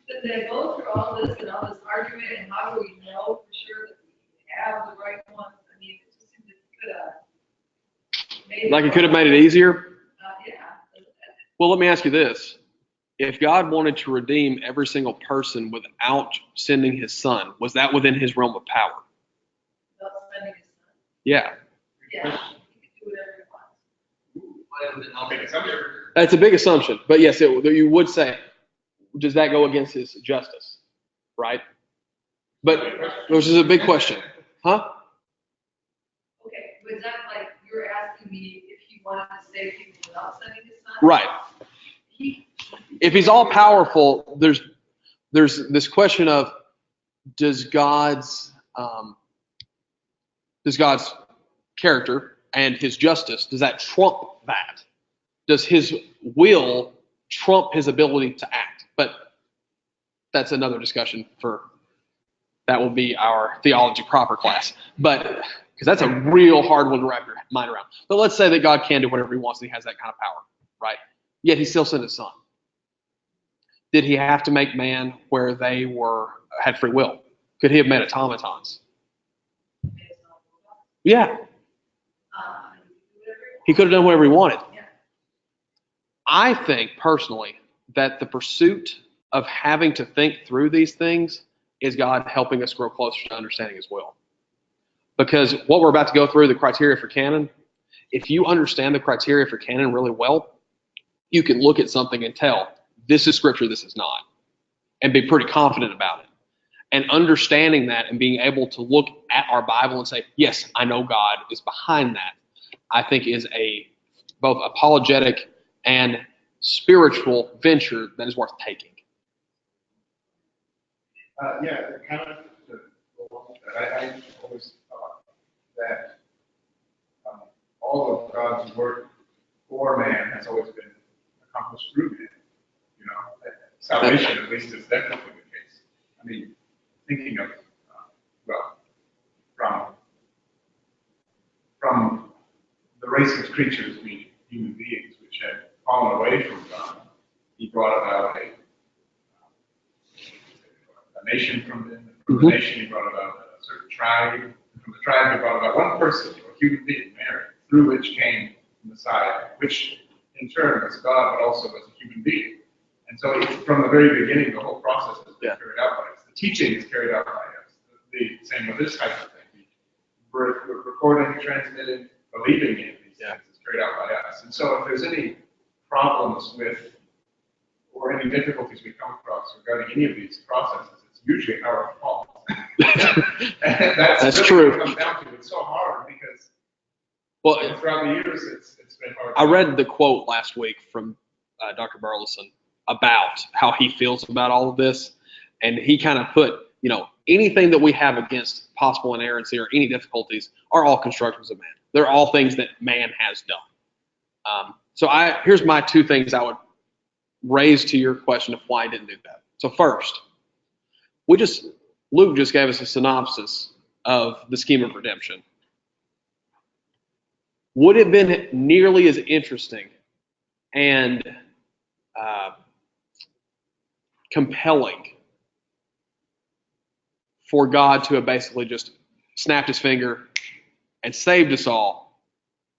that they go through all this and all this argument, and how do we know for sure that we have the right ones? I mean, it just seems like He could have made it. Like He could have made it easier? Yeah. Well, let me ask you this. If God wanted to redeem every single person without sending His Son, was that within His realm of power? Without sending His Son. Yeah. Yeah. He could do whatever He wants. That's a big assumption. But yes, you would say, does that go against His justice? Right? But, which is a big question. Huh? Okay, was that like, you're asking me if He wanted to save people without sending His Son? Right. If He's all powerful, there's this question of does God's character and His justice, does that trump that? Does His will trump His ability to act? But that's another discussion that will be our theology proper class. But because that's a real hard one to wrap your mind around. But let's say that God can do whatever He wants and He has that kind of power, right? Yet He still sent His Son. Did He have to make man where they had free will? Could He have made automatons? Yeah. He could have done whatever He wanted. I think personally that the pursuit of having to think through these things is God helping us grow closer to understanding His will. Because what we're about to go through, the criteria for canon, if you understand the criteria for canon really well, you can look at something and tell, this is Scripture, this is not, and be pretty confident about it. And understanding that and being able to look at our Bible and say, yes, I know God is behind that, I think is a both apologetic and spiritual venture that is worth taking. Kind of to go on with that, I always thought that all of God's work for man has always been accomplished through man. You know, salvation at least is definitely the case. I mean, thinking of from the race of creatures, being human beings, which had fallen away from God, He brought about a nation from them. From the nation, He brought about a certain tribe. And from the tribe, He brought about one person, a human being, Mary, through which came the Messiah, which in turn was God, but also was a human being. And so from the very beginning, the whole process has been carried out by us. The teaching is carried out by us. The same with this type of thing. We're recording, transmitting, believing in these things is carried out by us. And so if there's any problems with or any difficulties we come across regarding any of these processes, it's usually our fault. That's really true. What it comes down to. It's so hard because throughout the years, it's been hard. I read the quote last week from Dr. Burleson about how he feels about all of this, and he kind of put, anything that we have against possible inerrancy or any difficulties are all constructions of man. They're all things that man has done. So here's my two things I would raise to your question of why I didn't do that. So first, Luke just gave us a synopsis of the scheme of redemption. Would it have been nearly as interesting and compelling for God to have basically just snapped His finger and saved us all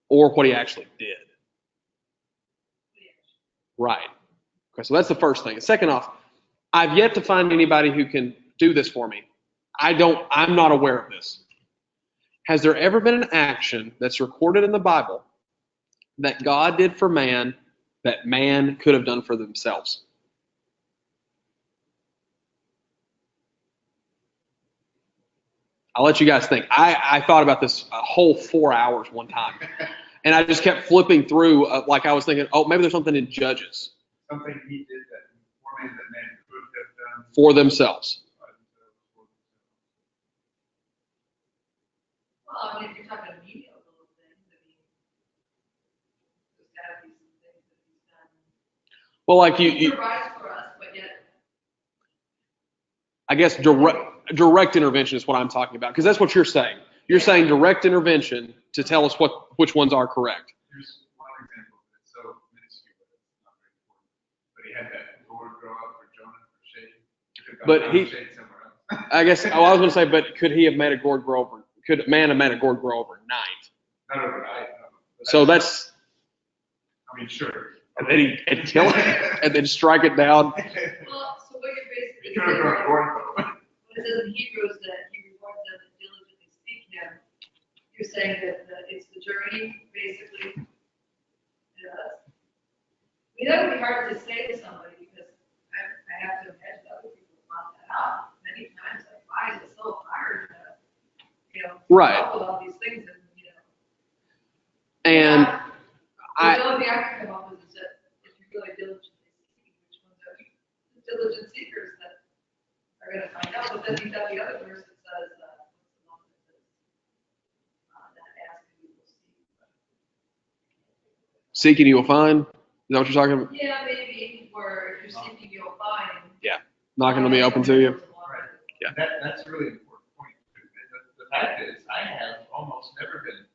or what he actually did. Right. Okay, so that's the first thing. Second off, I've yet to find anybody who can do this for me. I'm not aware of this. Has there ever been an action that's recorded in the Bible that God did for man that man could have done for themselves? I'll let you guys think. I thought about this a whole 4 hours one time. And I just kept flipping through, like I was thinking, oh, maybe there's something in Judges. Something he did that more man than man could have done For themselves. Well, I mean, if you're talking menial little things, I mean, there's gotta be some things that he's done. Well, like He you provides for us, but yet. I guess direct intervention is what I'm talking about, because that's what you're saying. You're saying direct intervention to tell us which ones are correct. Here's one example that's so minuscule that it's not very important. But he had that gourd grow up for Jonah for shade. But shade somewhere else. I guess, I was going to say, but could he have made a gourd grow over? Could man have made a gourd grow overnight? Not overnight. No. So that's. I mean, sure. And then he'd kill it and then strike it down. Well, so what you're basically He could have grown a gourd though. When it says in Hebrews that he rewards them that diligently seek him, you're saying that it's the journey, basically. I mean, that would be hard to say to somebody because I have to imagine other people want that out many times. Like, why is it so hard to, Right. come up with all these things and, And the only thing I can come up with is that if you're really diligently seeking, which ones are the diligent seekers that are going to find out? But then you've got the other verse that says, what's the one that says, that asking you will seek. seeking you will find. Is that what you're talking about? Yeah, maybe, where if you're seeking, you'll find. Yeah. Knocking will be open to you. Right. Yeah. That's a really important point. The fact is, I have almost never been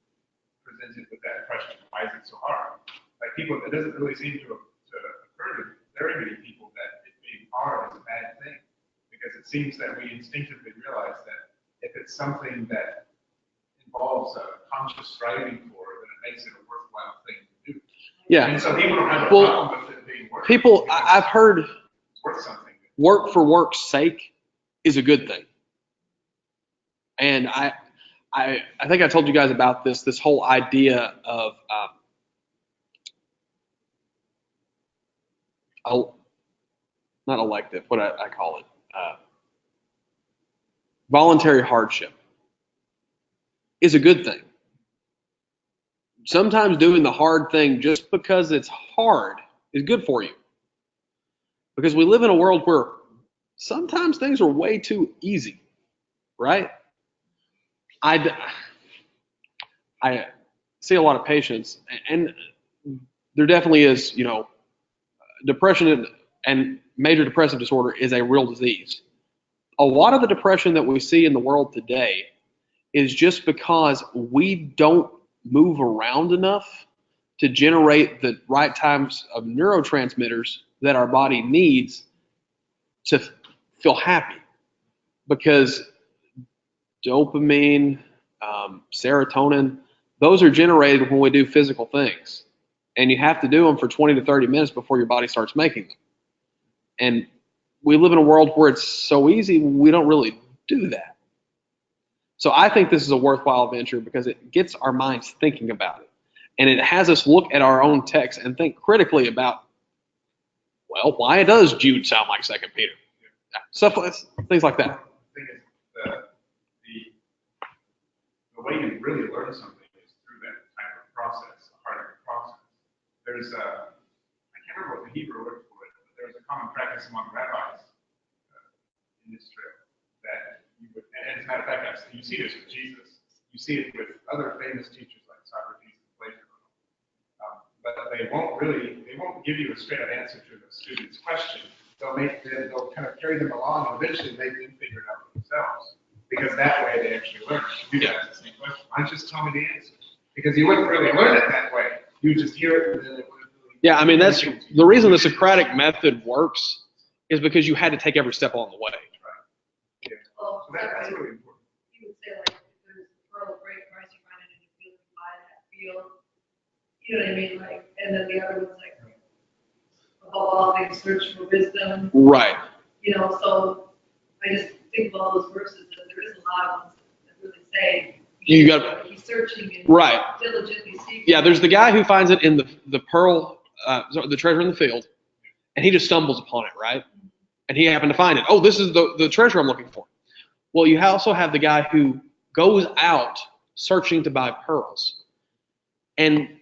presented with that question. Why is it so hard? Like people, it doesn't really seem to occur to very many people that it being hard is a bad thing, because it seems that we instinctively realize that if it's something that involves a conscious striving for, then it makes it a worthwhile thing to do. Yeah. And so people don't have a problem with it being work. People, I've heard it's worth something. work for work's sake is a good thing. And I think I told you guys about this whole idea of not elective, what I call it, voluntary hardship is a good thing. Sometimes doing the hard thing just because it's hard is good for you. Because we live in a world where sometimes things are way too easy, right? I see a lot of patients, and there definitely is, depression and major depressive disorder is a real disease. A lot of the depression that we see in the world today is just because we don't move around enough to generate the right types of neurotransmitters that our body needs to feel happy. Because dopamine, serotonin, those are generated when we do physical things. And you have to do them for 20 to 30 minutes before your body starts making them. And we live in a world where it's so easy, we don't really do that. So I think this is a worthwhile venture because it gets our minds thinking about it. And it has us look at our own text and think critically about, well, why does Jude sound like 2 Peter? Stuff, things like that. The thing is, the way you really learn something is through that type of process, a part of the process. There's I can't remember what the Hebrew word for it, but there's a common practice among rabbis in Israel that you would, and as a matter of fact, you see this with Jesus. You see it with other famous teachers like Socrates and Plato. But they won't give you a straight up answer to the student's question. They'll kind of carry them along, and eventually they can figure it out for themselves. Because that way they actually learn. You do that, the same question. Why don't you just tell me the answer? Because you wouldn't really learn it that way. You would just hear it, and then it wouldn't really. Yeah, I mean, that's the reason the Socratic method works is because you had to take every step along the way. Right. Yeah. Well, So that's really important. you would say, like, if there's a pearl of great price, you find it in a field, you buy that field. You know what I mean? Like, and then the other one's like, above all things, search for wisdom. Right. You know, so I just think of all those verses, that there is a lot of ones that really say, You got be searching and right. diligently seeking. Yeah, there's the guy who finds it in the pearl, the treasure in the field, and he just stumbles upon it, right? And he happened to find it. Oh, this is the treasure I'm looking for. Well, you also have the guy who goes out searching to buy pearls. And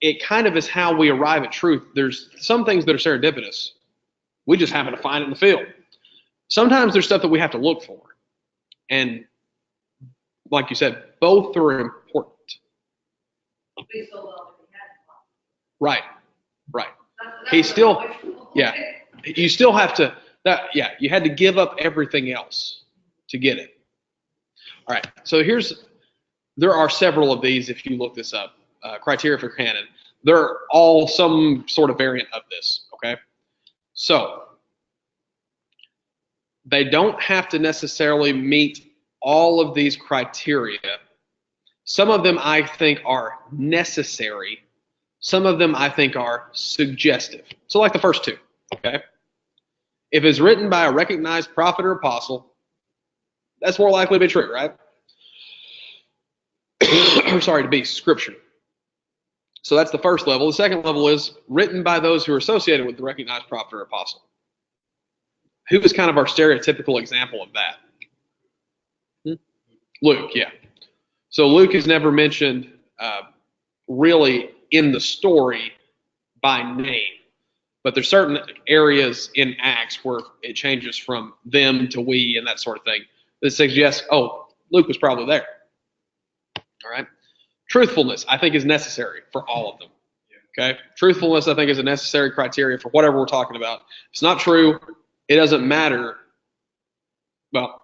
it kind of is how we arrive at truth. There's some things that are serendipitous. We just happen to find it in the field. Sometimes there's stuff that we have to look for. And like you said, both are important. Please so well that we had Right, right. one. He still, yeah. Okay. You still have to, you had to give up everything else to get it. All right, so there are several of these if you look this up, criteria for canon. They're all some sort of variant of this, okay? So, they don't have to necessarily meet all of these criteria. Some of them I think are necessary. Some of them I think are suggestive. So like the first two, okay? If it's written by a recognized prophet or apostle, that's more likely to be true, right? Sorry, to be scripture. So that's the first level. The second level is written by those who are associated with the recognized prophet or apostle. Who is kind of our stereotypical example of that? Luke, yeah. So Luke is never mentioned really in the story by name. But there's certain areas in Acts where it changes from them to we and that sort of thing that suggests, oh, Luke was probably there. All right. Truthfulness, I think, is necessary for all of them. Okay. Truthfulness, I think, is a necessary criteria for whatever we're talking about. If it's not true, it doesn't matter. Well,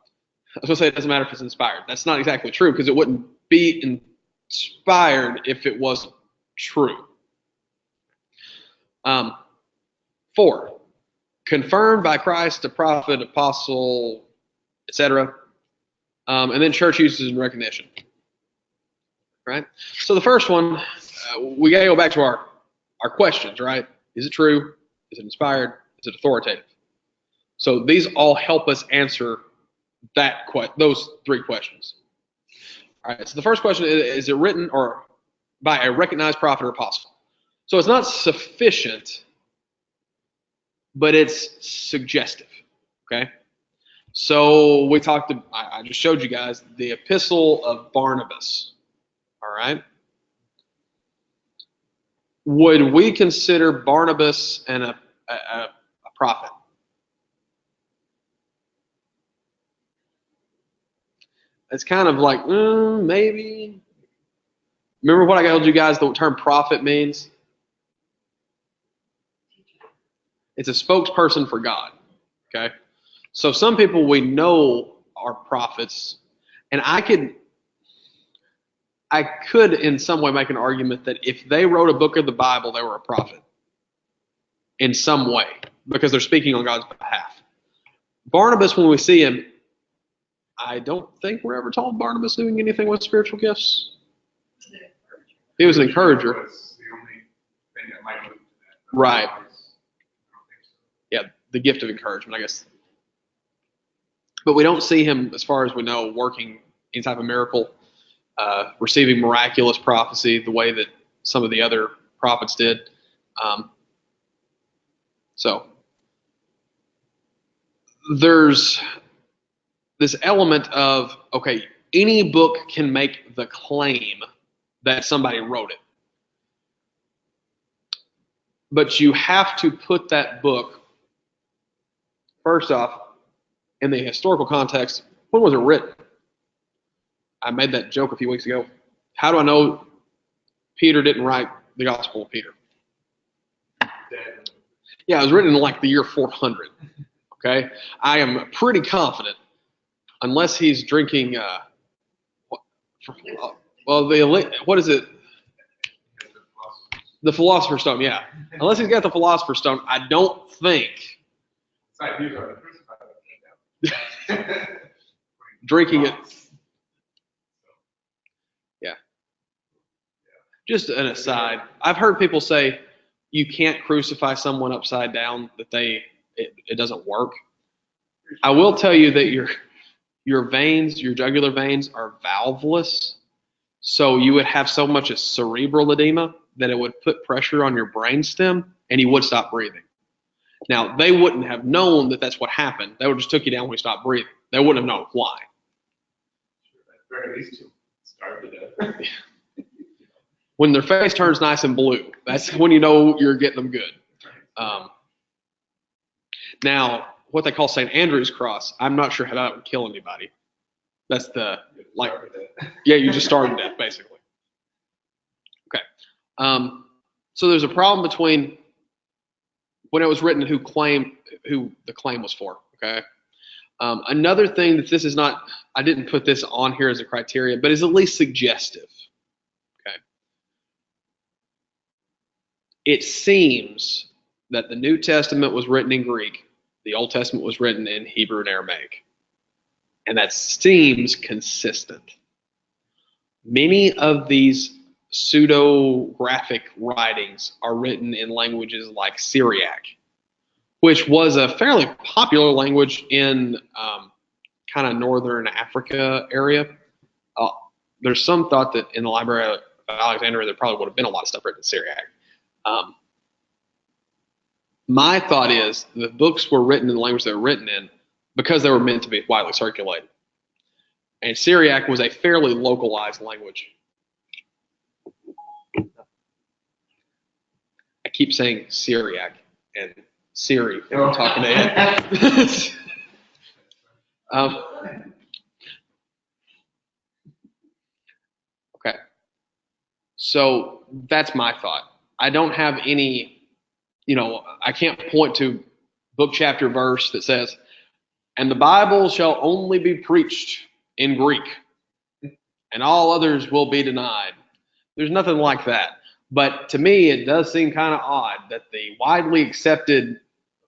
I was going to say it doesn't matter if it's inspired. That's not exactly true because it wouldn't be inspired if it wasn't true. 4, confirmed by Christ, a prophet, apostle, etc. And then church uses and recognition. Right? So the first one, we got to go back to our questions, right? Is it true? Is it inspired? Is it authoritative? So these all help us answer those 3 questions. All right, so the first question is it written or by a recognized prophet or apostle? So it's not sufficient, but it's suggestive, okay? So I just showed you guys the epistle of Barnabas, all right? Would we consider Barnabas a prophet? It's kind of like, maybe. Remember what I told you guys the term prophet means? It's a spokesperson for God, okay? So some people we know are prophets, and I could in some way make an argument that if they wrote a book of the Bible, they were a prophet in some way because they're speaking on God's behalf. Barnabas, when we see him, I don't think we're ever told Barnabas doing anything with spiritual gifts. He was an encourager. Was the only thing that might lead to that. Right. Otherwise, I don't think so. Yeah, the gift of encouragement, I guess. But we don't see him, as far as we know, working any type of miracle, receiving miraculous prophecy the way that some of the other prophets did. So there's this element of, okay, any book can make the claim that somebody wrote it. But you have to put that book, first off, in the historical context. When was it written? I made that joke a few weeks ago. How do I know Peter didn't write the Gospel of Peter? Yeah, it was written in like the year 400. Okay? I am pretty confident, unless he's drinking, what is it? The Philosopher's Stone, yeah. Unless he's got the Philosopher's Stone, I don't think drinking it. Yeah. Just an aside. I've heard people say you can't crucify someone upside down, that it doesn't work. I will tell you that your veins, your jugular veins, are valveless. So you would have so much as cerebral edema that it would put pressure on your brainstem and you would stop breathing. Now, they wouldn't have known that that's what happened. They would just took you down when you stopped breathing. They wouldn't have known why. Very least to starve to death. When their face turns nice and blue, that's when you know you're getting them good. Now, what they call St. Andrew's cross, I'm not sure how that would kill anybody. That's yeah, you just starved to death, basically. Okay. So there's a problem between when it was written and who the claim was for. Okay. Another thing that this is not, I didn't put this on here as a criteria, but is at least suggestive. Okay. It seems that the New Testament was written in Greek, the Old Testament was written in Hebrew and Aramaic. And that seems consistent. Many of these pseudo-graphic writings are written in languages like Syriac, which was a fairly popular language in kind of northern Africa area. There's some thought that in the Library of Alexandria there probably would have been a lot of stuff written in Syriac. My thought is the books were written in the language they were written in because they were meant to be widely circulated. And Syriac was a fairly localized language. I keep saying Syriac and Siri when I'm talking to Ed. Okay. So that's my thought. I don't have any, I can't point to book, chapter, verse that says, and the Bible shall only be preached in Greek, and all others will be denied. There's nothing like that. But to me, it does seem kind of odd that the widely accepted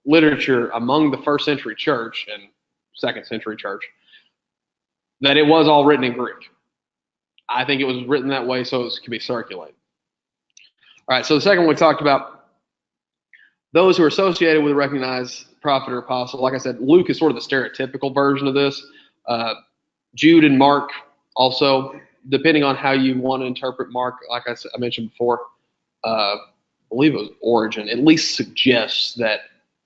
literature among the first century church and second century church, that it was all written in Greek. I think it was written that way so it could be circulated. All right, so the second one we talked about, those who are associated with a recognized prophet or apostle. Like I said, Luke is sort of the stereotypical version of this. Jude and Mark also, depending on how you want to interpret Mark, like I mentioned before, I believe it was Origen, at least suggests that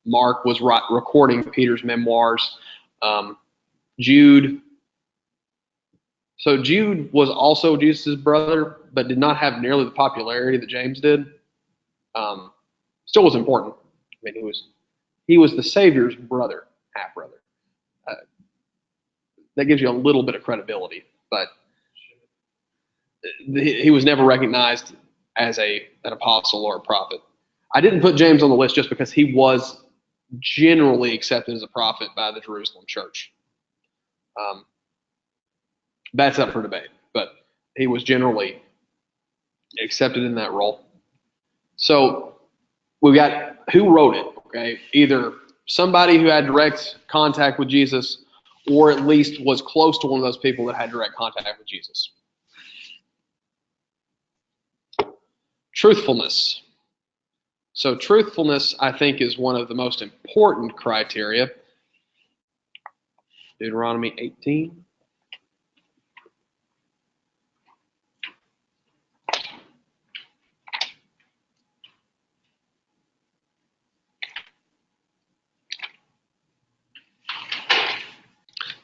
Mark was recording Peter's memoirs. Jude was also Jesus' brother, but did not have nearly the popularity that James did. Still was important. I mean, he was the Savior's brother, half-brother. That gives you a little bit of credibility, but he was never recognized as an apostle or a prophet. I didn't put James on the list just because he was generally accepted as a prophet by the Jerusalem church. That's up for debate, but he was generally accepted in that role. So we've got who wrote it, okay? Either somebody who had direct contact with Jesus or at least was close to one of those people that had direct contact with Jesus. Truthfulness. So truthfulness, I think, is one of the most important criteria. Deuteronomy 18.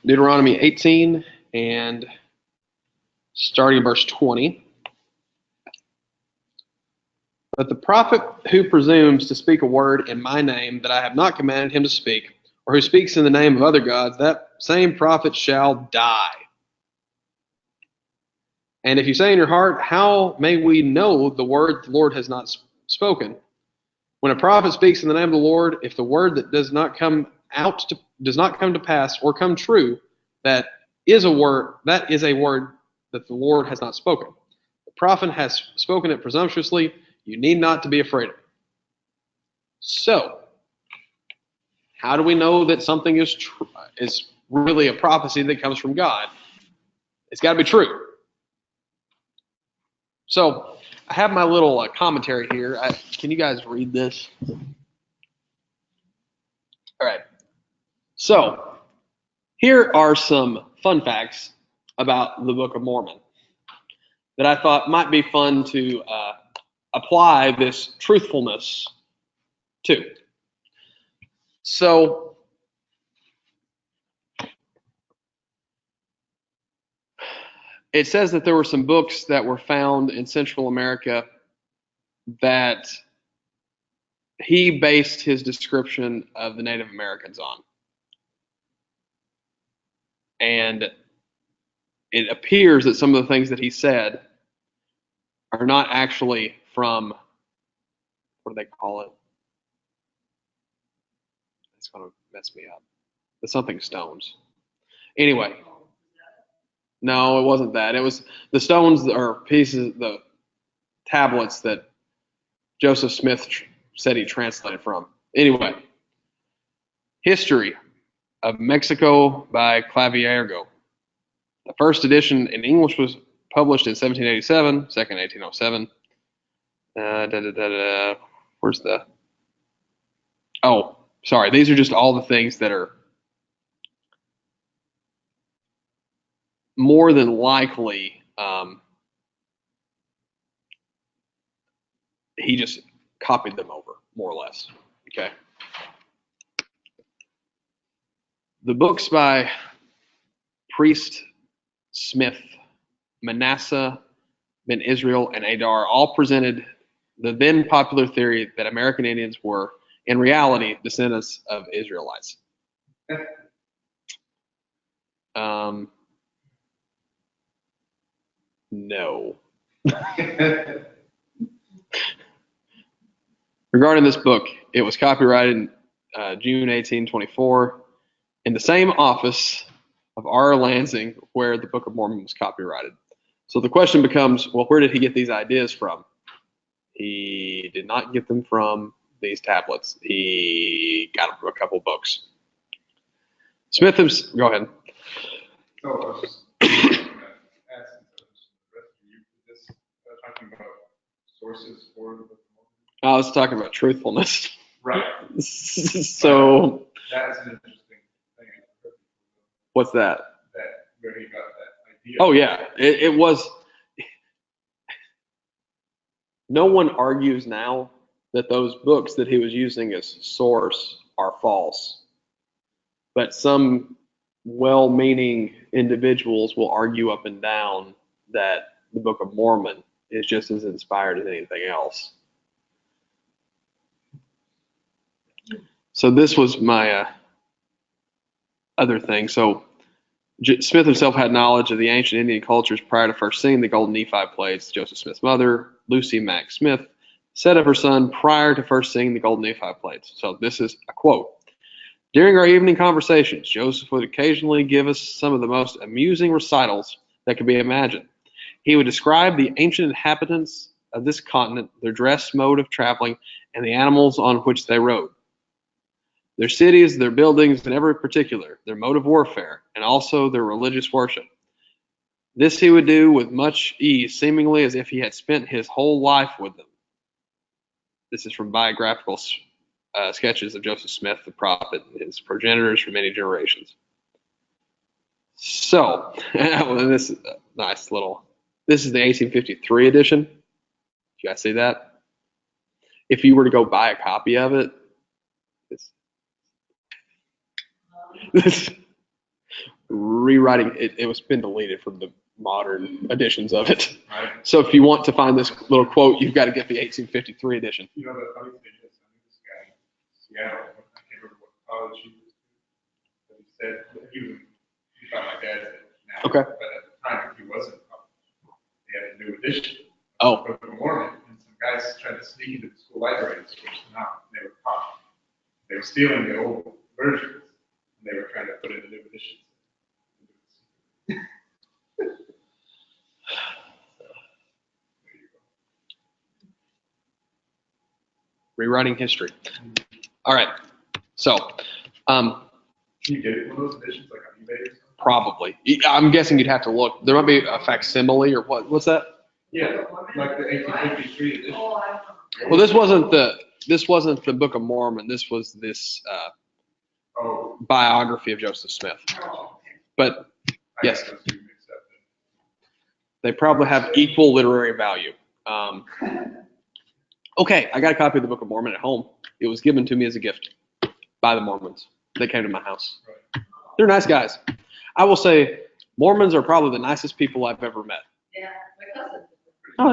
Deuteronomy 18 and starting verse 20. But the prophet who presumes to speak a word in my name that I have not commanded him to speak, or who speaks in the name of other gods, that same prophet shall die. And if you say in your heart, how may we know the word the Lord has not spoken? When a prophet speaks in the name of the Lord, if the word that does not come to pass or come true, that is a word that the Lord has not spoken. The prophet has spoken it presumptuously. You need not to be afraid of it. So, how do we know that something is really a prophecy that comes from God? It's got to be true. So, I have my little commentary here. Can you guys read this? All right. So here are some fun facts about the Book of Mormon that I thought might be fun to apply this truthfulness to. So it says that there were some books that were found in Central America that he based his description of the Native Americans on. And it appears that some of the things that he said are not actually from, what do they call it? It's going to mess me up. The something stones. Anyway, no, it wasn't that. It was the stones or pieces, the tablets that Joseph Smith said he translated from. Anyway, History of Mexico by Claviergo. The first edition in English was published in 1787, second 1807. Where's the? Oh, sorry. These are just all the things that are more than likely. He just copied them over, more or less. Okay. The books by Priest Smith, Manasseh, Ben Israel, and Adar all presented the then popular theory that American Indians were, in reality, descendants of Israelites. No. Regarding this book, it was copyrighted in June 1824 in the same office of R. Lansing where the Book of Mormon was copyrighted. So the question becomes, well, where did he get these ideas from? He did not get them from these tablets. He got them from a couple books. Smith, go ahead. So I was just asking the rest of you, this talking about sources for the Book of Mormon. I was talking about truthfulness. Right. So that is an interesting thing. What's that? That where he got that idea. Oh yeah, it was. No one argues now that those books that he was using as source are false, but some well-meaning individuals will argue up and down that the Book of Mormon is just as inspired as anything else. So this was my other thing. So Smith himself had knowledge of the ancient Indian cultures prior to first seeing the golden Nephi plates. Joseph Smith's mother, Lucy Mack Smith, said of her son prior to first seeing the golden Nephi plates. So this is a quote. During our evening conversations, Joseph would occasionally give us some of the most amusing recitals that could be imagined. He would describe the ancient inhabitants of this continent, their dress, mode of traveling, and the animals on which they rode. Their cities, their buildings, in every particular, their mode of warfare, and also their religious worship. This he would do with much ease, seemingly as if he had spent his whole life with them. This is from biographical sketches of Joseph Smith, the prophet, and his progenitors for many generations. So, and this is a nice little, this is the 1853 edition. You guys see that? If you were to go buy a copy of it, this rewriting it was been deleted from the modern editions of it. Right. So if you want to find this little quote, you've got to get the 1853 edition. You know, the funny thing is, I knew this guy in Seattle, I can't remember what college he was to, but he said that he thought my dad said now. Okay. But at the time, he wasn't published. They had a new edition Oh. of the Book of Mormon, and some guys tried to sneak into the school library and switch them out. They were caught. They were stealing the old versions, and they were trying to put in the new editions. Rewriting history. All right. So, Can you get it one of those editions like on eBay or something? probably. I'm guessing you'd have to look. There might be a facsimile or what? What's that? Yeah, like the 1853 edition. Oh, I don't know. Well, this wasn't the Book of Mormon. This was this Oh, biography of Joseph Smith. Oh, okay. But I yes, got those two mixed up. they probably have equal literary value. Okay, I got a copy of the Book of Mormon at home. It was given to me as a gift by the Mormons. They came to my house. They're nice guys. I will say Mormons are probably the nicest people I've ever met. Yeah, my cousin. Oh,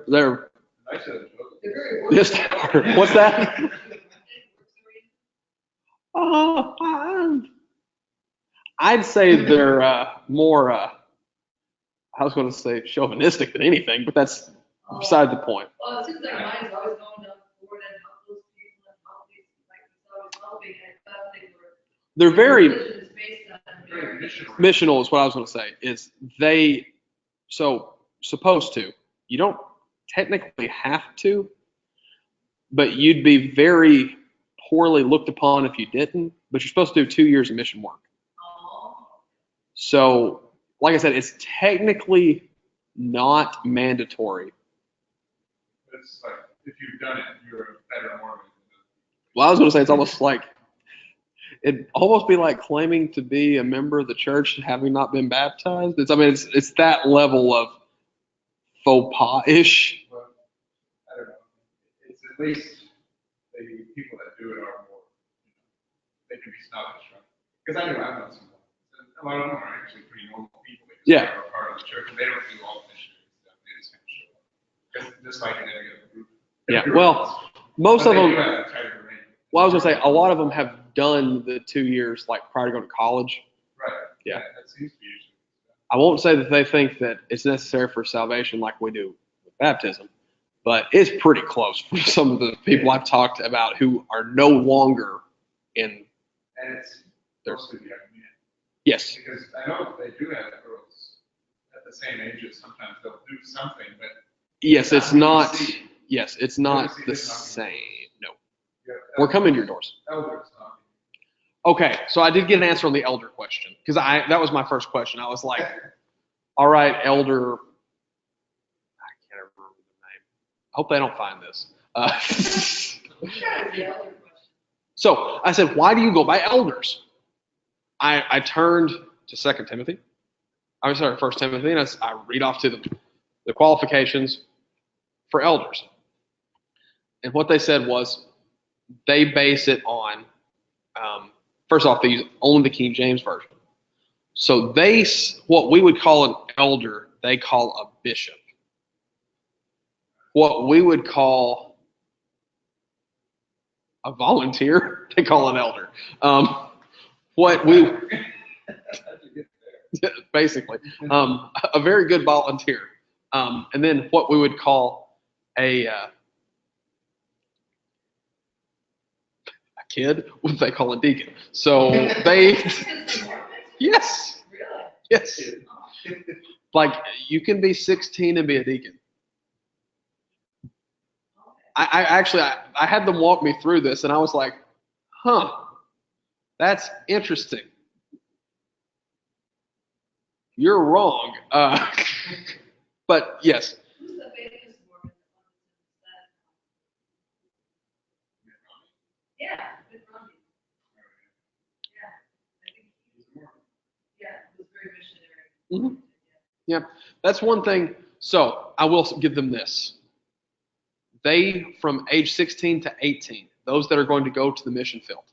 they're Nice of them. They're very yes. workable. What's that? I'd say they're more. I was going to say chauvinistic than anything, but that's beside the point. Well, it seems like mine's always going to Florida and help those people and help these, like, it's always helping, and I thought they were. They're very Religion is based on Very marriage. missional. missional is what I was going to say. Is they supposed to? You don't technically have to, but you'd be very poorly looked upon if you didn't. But you're supposed to do 2 years of mission work. Oh, So, like I said, it's technically not mandatory. It's like, if you've done it, you're a better Mormon. Well, I was going to say it's almost like it'd almost be like claiming to be a member of the church having not been baptized. It's that level of faux pas-ish. Well, I don't know. It's at least the people that do it are more, they can be snobbish, right? Because I know I've known some Mormons, and a lot of them are actually pretty normal people. They just Yeah. are a part of the church, and they don't do all the missionary stuff. They just kind of show up. Just like in every other group. Yeah, well, most But of they them. do have that tighter range. Well, I was gonna say a lot of them have done the 2 years like prior to going to college. Right. Yeah. That seems to be usually. I won't say that they think that it's necessary for salvation like we do with baptism, but it's pretty close for some of the people I've talked about who are no longer in. And it's mostly the young men. Yes. Because I know they do have girls at the same ages. Sometimes they'll do something, but Yes, it's not. Yes, it's not Literacy the is not- same. No, you have we're coming to your doors. elders not. Okay, so I did get an answer on the elder question because that was my first question. I was like, all right, elder. I can't remember the name. I hope they don't find this. that was the other question. So I said, why do you go by elders? I turned to 2 Timothy. I'm sorry, 1 Timothy, and I read off to them the qualifications for elders. And what they said was they base it on, first off, they use only the King James Version. So what we would call an elder, they call a bishop. What we would call a volunteer, they call an elder. What we basically a very good volunteer, and then what we would call a kid, what they call a deacon. So they yes, Really? yes, like you can be 16 and be a deacon. I actually had them walk me through this, and I was like, huh, that's interesting. You're wrong. But yes, Who's the famous Mormon that? Yeah, Mitt Romney. Yeah, I think yeah, it was very missionary. Mhm. Yeah, that's one thing. So I will give them this. They, from age 16 to 18, those that are going to go to the mission field,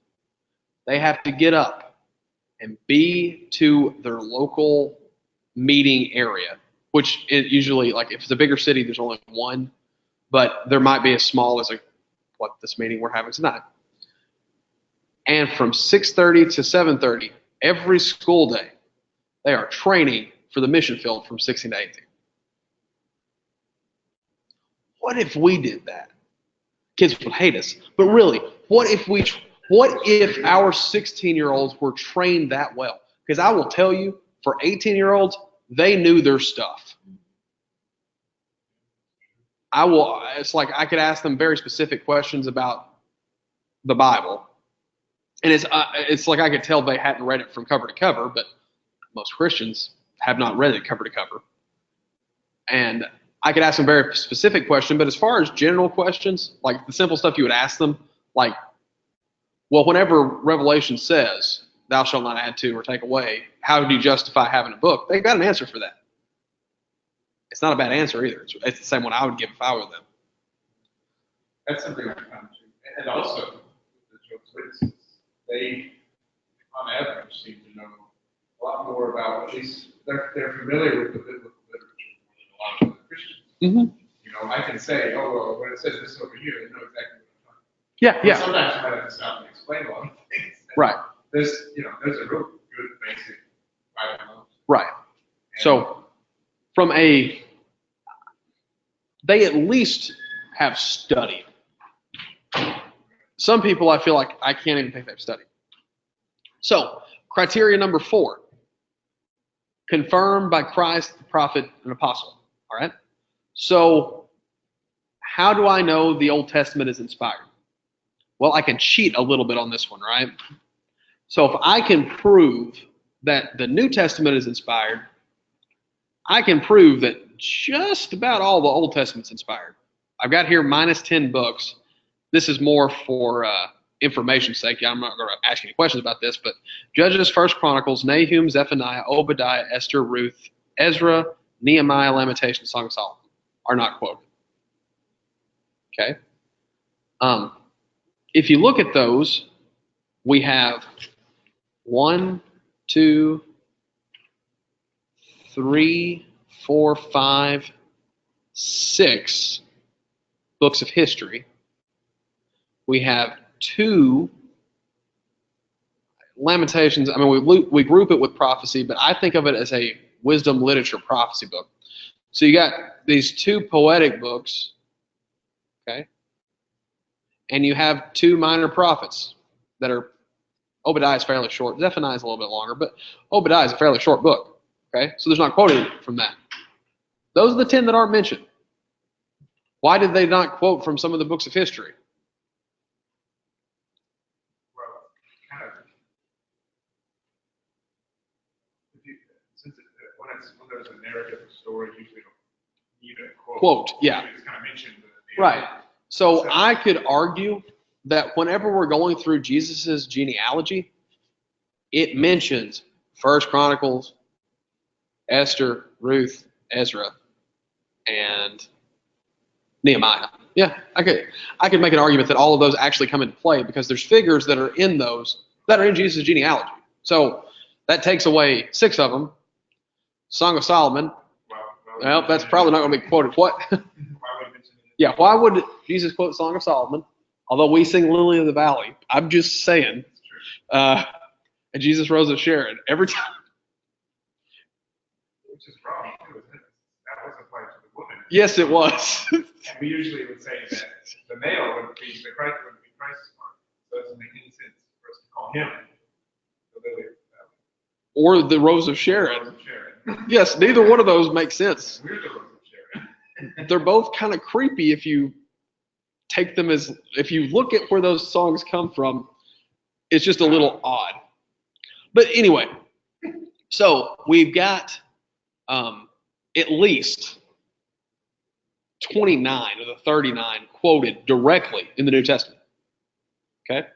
they have to get up and be to their local meeting area, which it usually, like if it's a bigger city, there's only one, but there might be as small as what this meeting we're having tonight. And from 6:30 to 7:30, every school day, they are training for the mission field from 16 to 18. What if we did that? Kids would hate us. But really, what if our 16-year-olds were trained that well? Because I will tell you, for 18-year-olds, they knew their stuff. It's like I could ask them very specific questions about the Bible. And it's like I could tell they hadn't read it from cover to cover, but most Christians have not read it cover to cover. And I could ask them a very specific question, but as far as general questions, like the simple stuff you would ask them, like, well, whenever Revelation says, thou shalt not add to or take away, how do you justify having a book? They've got an answer for that. It's not a bad answer either. It's the same one I would give if I were them. That's something I found too. And also, the Jehovah's Witnesses, they, on average, seem to know a lot more about, at least they're familiar with the biblical literature more than a lot of other Christians. Mm-hmm. You know, I can say, oh, well, when it says this over here, they know exactly what I'm talking about. Yeah, yeah. Sometimes you might have to stop and explain a lot of things. Right. There's a real good basic Bible knowledge. Right. So, they at least have studied. Some people, I feel like I can't even think they've studied. So, criteria number 4, confirmed by Christ, the prophet, and apostle. All right? So, how do I know the Old Testament is inspired? Well, I can cheat a little bit on this one, right? So, if I can prove that the New Testament is inspired, I can prove that just about all the Old Testament's inspired. I've got here minus 10 books. This is more for information's sake. I'm not going to ask any questions about this, but Judges, 1 Chronicles, Nahum, Zephaniah, Obadiah, Esther, Ruth, Ezra, Nehemiah, Lamentations, Song of Solomon are not quoted. Okay? If you look at those, we have 1, 2, 3, 4, 5, 6 books of history. We have 2 Lamentations. I mean, we group it with prophecy, but I think of it as a wisdom literature prophecy book. So you got these 2 poetic books, okay? And you have 2 minor prophets that are, Obadiah is fairly short. Zephaniah is a little bit longer, but Obadiah is a fairly short book, okay? So there's not quoted from that. Those are the 10 that aren't mentioned. Why did they not quote from some of the books of history? When there's a narrative story, usually don't need a quote. Quote, yeah. It's kind of mentioned. Right. So I could argue that whenever we're going through Jesus's genealogy, it mentions 1 Chronicles, Esther, Ruth, Ezra, and Nehemiah. Yeah, I could make an argument that all of those actually come into play because there's figures that are in those that are in Jesus' genealogy. So that takes away 6 of them. Song of Solomon. Well, that's probably not going to be quoted. What? Yeah, why would Jesus quote Song of Solomon? Although we sing Lily of the Valley. I'm just saying. And Jesus Rose of Sharon. Every time. Which is wrong. That was applied to the woman. Yes, it was. And we usually would say that the male would be Christ's part. So it doesn't make any sense for us to call him the Lily of the Valley. Or the Rose of Sharon. Rose of Sharon. Yes, neither one of those makes sense. We're the Rose of Sharon. They're both kind of creepy if you take them if you look at where those songs come from, it's just a little odd. But anyway, so we've got at least 29 of the 39 quoted directly in the New Testament. Okay?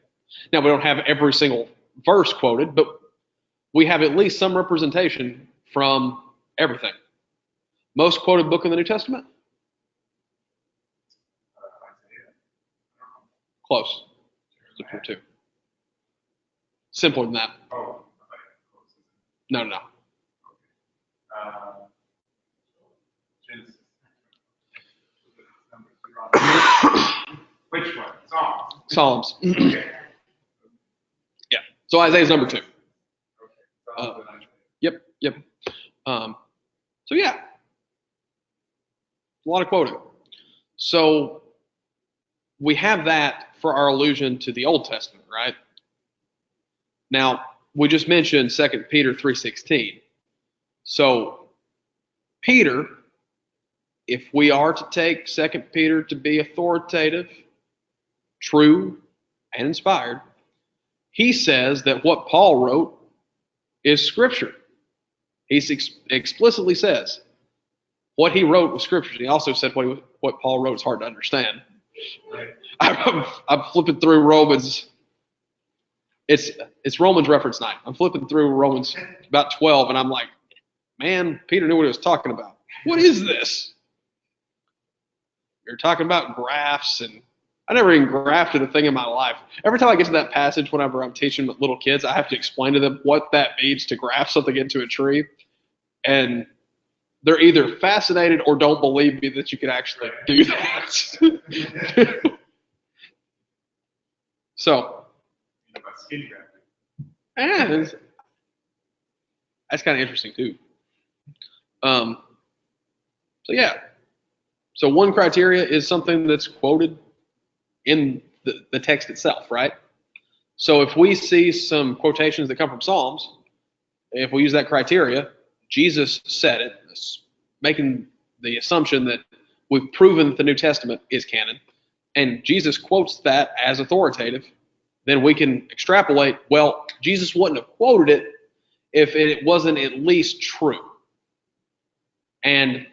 Now, we don't have every single verse quoted, but we have at least some representation from everything. Most quoted book in the New Testament? Close. Zipper 2. Simpler than that. Oh, No. Genesis. Which one? Psalms. Okay. Yeah. So Isaiah's number 2. Okay. Yep. So yeah, a lot of quoting. So we have that for our allusion to the Old Testament, right? Now, we just mentioned 2 Peter 3:16. So Peter, if we are to take 2 Peter to be authoritative, true, and inspired, he says that what Paul wrote is Scripture. He explicitly says what he wrote was scriptures. He also said what Paul wrote is hard to understand. Right. I'm flipping through Romans. It's Romans reference 9. I'm flipping through Romans about 12, and I'm like, man, Peter knew what he was talking about. What is this? You're talking about graphs, and I never even graphed a thing in my life. Every time I get to that passage, whenever I'm teaching little kids, I have to explain to them what that means to graph something into a tree, and they're either fascinated or don't believe me that you can actually do that. So, About skin grafting. that's kind of interesting too. So yeah. So one criteria is something that's quoted in the text itself, right? So if we see some quotations that come from Psalms, if we use that criteria, Jesus said it, making the assumption that we've proven that the New Testament is canon, and Jesus quotes that as authoritative, then we can extrapolate, well, Jesus wouldn't have quoted it if it wasn't at least true. And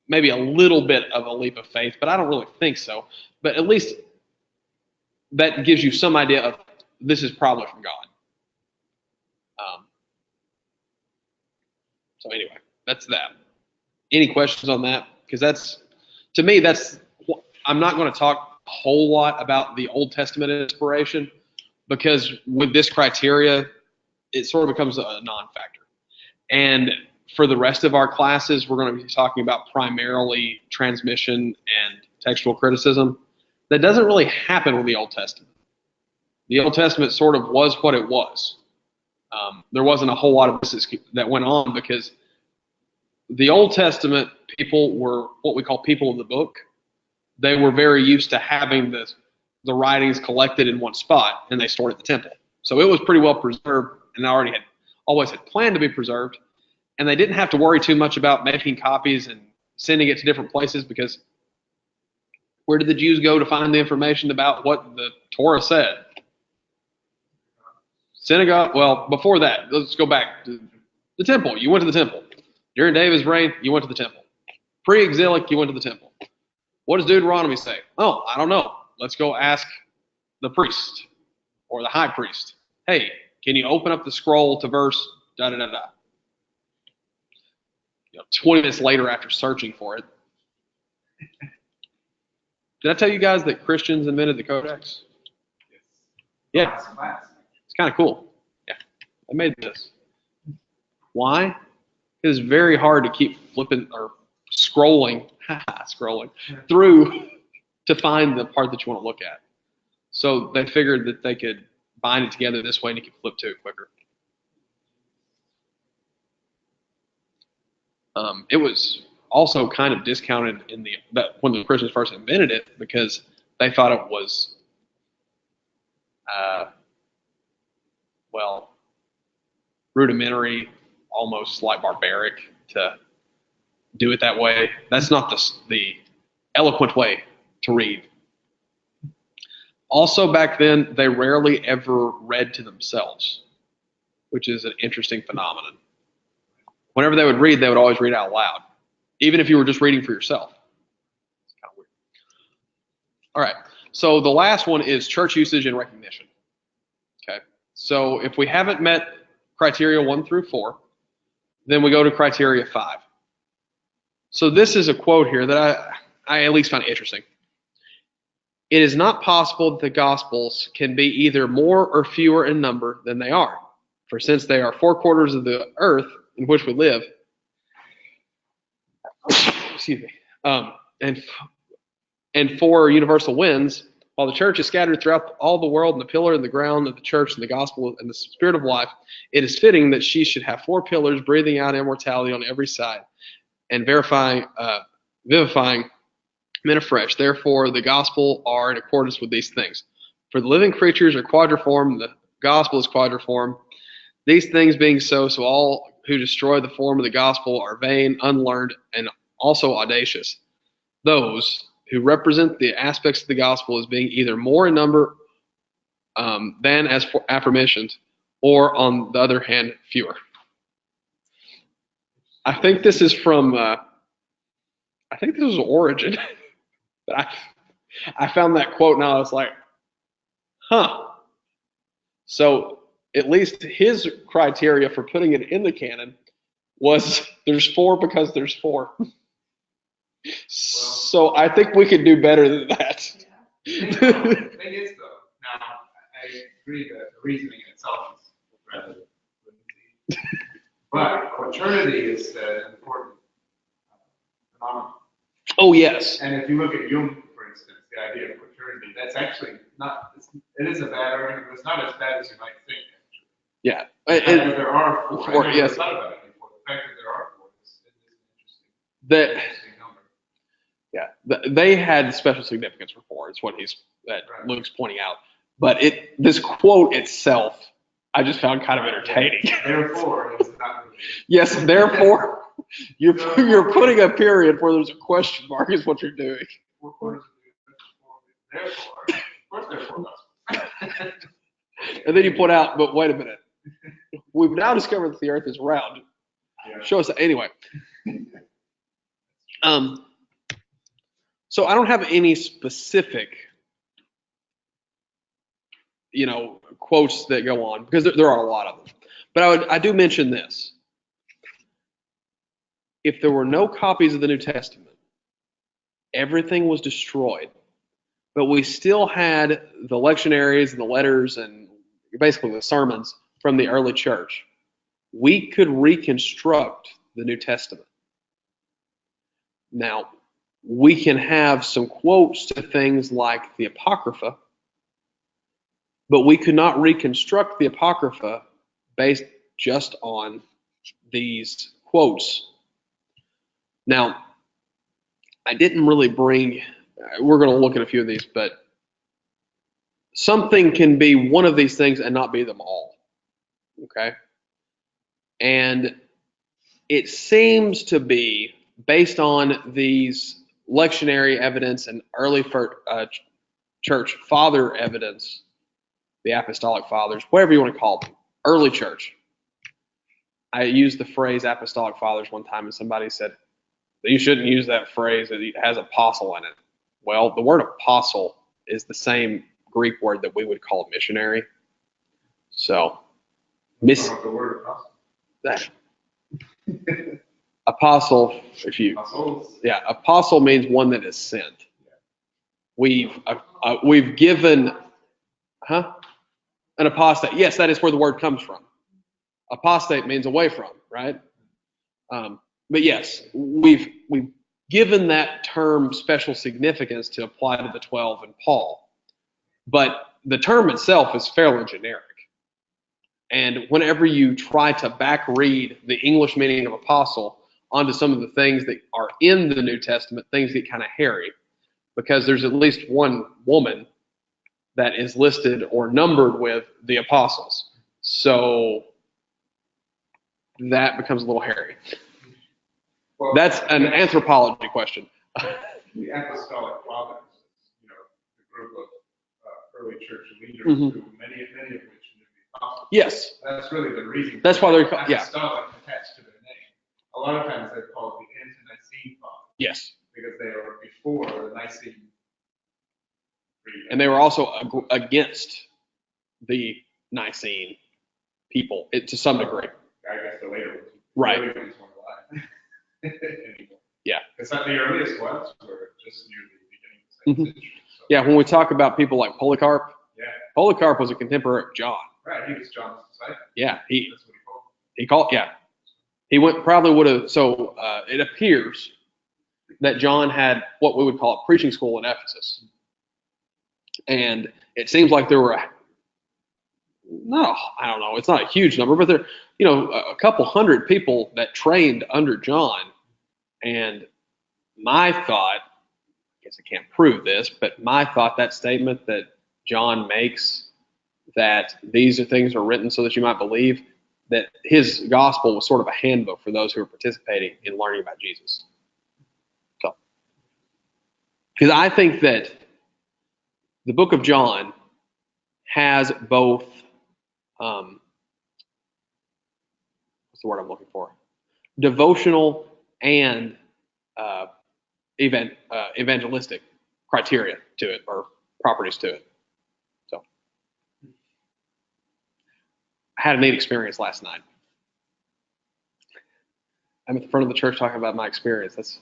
maybe a little bit of a leap of faith, but I don't really think so. But at least that gives you some idea of this is probably from God. So anyway, that's that. Any questions on that? Because to me, I'm not going to talk a whole lot about the Old Testament inspiration, because with this criteria, it sort of becomes a non-factor. And for the rest of our classes, we're going to be talking about primarily transmission and textual criticism. That doesn't really happen with the Old Testament. The Old Testament sort of was what it was. There wasn't a whole lot of this that went on, because the Old Testament people were what we call people of the book. They were very used to having the writings collected in one spot, and they stored at the temple. So it was pretty well preserved, and always had planned to be preserved. And they didn't have to worry too much about making copies and sending it to different places, because where did the Jews go to find the information about what the Torah said? Synagogue. Well, before that, let's go back to the temple. You went to the temple. During David's reign, you went to the temple. Pre-exilic, you went to the temple. What does Deuteronomy say? Oh, I don't know. Let's go ask the priest or the high priest. Hey, can you open up the scroll to verse da-da-da-da? 20 minutes later, after searching for it. Did I tell you guys that Christians invented the Codex? Yeah. It's kind of cool. Yeah. I made this. Why? It's very hard to keep flipping or scrolling through to find the part that you want to look at. So they figured that they could bind it together this way and you could flip to it quicker. It was also kind of discounted when the Christians first invented it, because they thought it was, rudimentary, almost like barbaric to do it that way. That's not the eloquent way to read. Also, back then, they rarely ever read to themselves, which is an interesting phenomenon. Whenever they would read, they would always read out loud, even if you were just reading for yourself. It's kind of weird. All right, so the last one is church usage and recognition. Okay, so if we haven't met criteria 1 through 4, then we go to criteria 5. So this is a quote here that I at least found interesting. It is not possible that the Gospels can be either more or fewer in number than they are. For since they are 4 quarters of the earth in which we live, excuse me, and 4 universal winds, while the church is scattered throughout all the world, and the pillar and the ground of the church and the gospel and the spirit of life, it is fitting that she should have 4 pillars breathing out immortality on every side and vivifying men afresh. Therefore, the gospel are in accordance with these things. For the living creatures are quadriform, the gospel is quadriform. These things being so all who destroy the form of the gospel are vain, unlearned, and also audacious. Those who represent the aspects of the gospel as being either more in number than as aforementioned, or on the other hand, fewer. I think this is from, I think this was Origin. But I found that quote and I was like, huh. So at least his criteria for putting it in the canon was there's 4 because there's 4. So I think we could do better than that. The thing is, though, now I agree that the reasoning in itself is rather flimsy, but paternity is an important phenomenon. Oh, yes. And if you look at Jung, for instance, the idea of paternity, that's actually not, it is a bad argument, but it's not as bad as you might think, actually. Yeah. The fact that there are 4, Four, I never yes. thought about it before, the fact that there are 4 is an That, interesting number. yeah, they had special significance for 4. It's what Right. Luke's pointing out. But this quote itself, I just found kind of entertaining. Therefore, it's not really. Yes, therefore, you're putting a period where there's a question mark is what you're doing. 4 quarters of the therefore, of course, therefore, gospel. And then you point out, but wait a minute. We've now discovered that the earth is round. Yeah. Show us that. Anyway. So I don't have any specific, quotes that go on because there are a lot of them. But I do mention this. If there were no copies of the New Testament, everything was destroyed, but we still had the lectionaries and the letters and basically the sermons from the early church. We could reconstruct the New Testament. Now, we can have some quotes to things like the Apocrypha, but we could not reconstruct the Apocrypha based just on these quotes. Now, I didn't really bring, we're going to look at a few of these, but something can be one of these things and not be them all. Okay? And it seems to be based on these lectionary evidence and early church father evidence, the apostolic fathers, whatever you want to call them, early church. I used the phrase apostolic fathers one time and somebody said, you shouldn't use that phrase, it has apostle in it. Well, the word apostle is the same Greek word that we would call missionary. So, The word apostle. That apostle, apostle means one that is sent. We've given, an apostate. Yes, that is where the word comes from. Apostate means away from, right? But yes, we've given that term special significance to apply to the 12 and Paul. But the term itself is fairly generic. And whenever you try to back read the English meaning of apostle onto some of the things that are in the New Testament, things get kind of hairy because there's at least one woman that is listed or numbered with the apostles. So that becomes a little hairy. Well, that's an anthropology question. The apostolic fathers, the group of early church leaders, who many of which knew the apostles. Yes. That's really the reason. That's why they're called, apostolic attached to their name. A lot of times they're called the ante-Nicene fathers. Yes. Because they were before the Nicene Creed. And they were also against the Nicene people to some degree. I guess the later ones. Right. The early ones weren't alive anymore. Yeah. It's not the earliest ones were just near the beginning of the second century. So. Yeah, when we talk about people like Polycarp, Polycarp was a contemporary of John. Right, he was John's disciple. Yeah, that's what he called. He probably would have. So it appears that John had what we would call a preaching school in Ephesus, and it seems like there were I don't know, it's not a huge number, but there, a couple hundred people that trained under John. And my thought, I guess I can't prove this, but my thought, that statement that John makes, that these are things are written so that you might believe, that his gospel was sort of a handbook for those who were participating in learning about Jesus. So, because I think that the book of John has both, what's the word I'm looking for? devotional and evangelistic criteria to it, or properties to it. So I had a neat experience last night. I'm at the front of the church talking about my experience. That's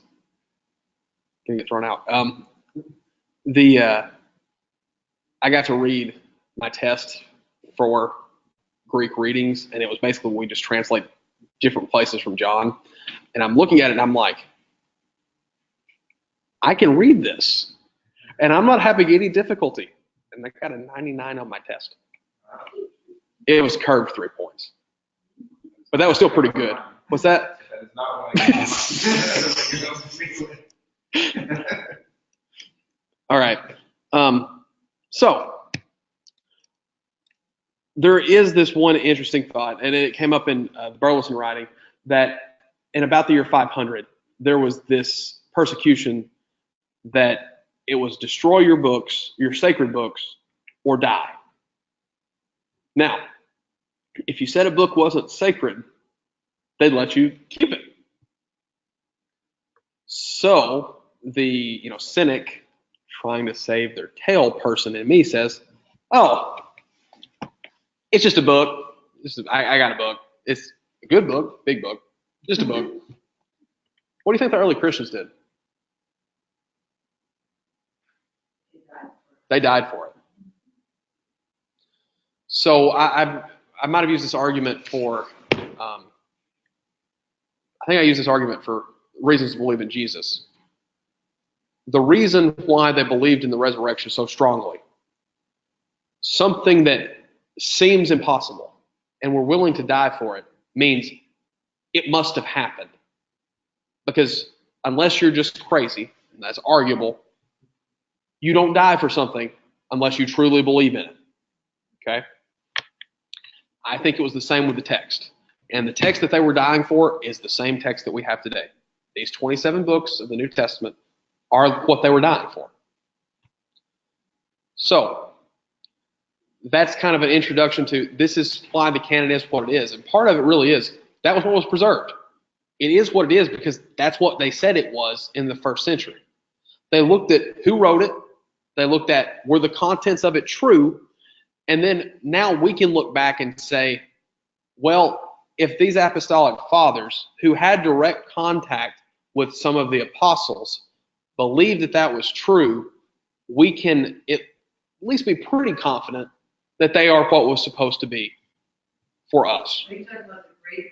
gonna get thrown out. I got to read my test for Greek readings, and it was basically we just translate different places from John. And I'm looking at it, and I'm like, I can read this, and I'm not having any difficulty. And I got a 99 on my test. It was curved 3 points, but that was still pretty good. What's that? That is not what All right. So there is this one interesting thought, and it came up in the Burleson writing, that in about the year 500, there was this persecution that it was destroy your books, your sacred books, or die. Now, if you said a book wasn't sacred, they'd let you keep it. So the cynic trying to save their tail person in me says, oh, it's just a book. I got a book. It's a good book, big book, just a book. What do you think the early Christians did? They died for it. So I might have used this argument for, I think I used this argument for reasons to believe in Jesus. The reason why they believed in the resurrection so strongly, something that seems impossible, and were willing to die for it, means it must have happened. Because unless you're just crazy, and that's arguable, you don't die for something unless you truly believe in it. Okay? I think it was the same with the text. And the text that they were dying for is the same text that we have today. These 27 books of the New Testament are what they were dying for. So, that's kind of an introduction to this is why the canon is what it is. And part of it really is that was what was preserved. It is what it is because that's what they said it was in the first century. They looked at who wrote it. They looked at were the contents of it true. And then now we can look back and say, well, if these apostolic fathers who had direct contact with some of the apostles believed that that was true, we can at least be pretty confident that they are what was supposed to be for us. Are you talking about the great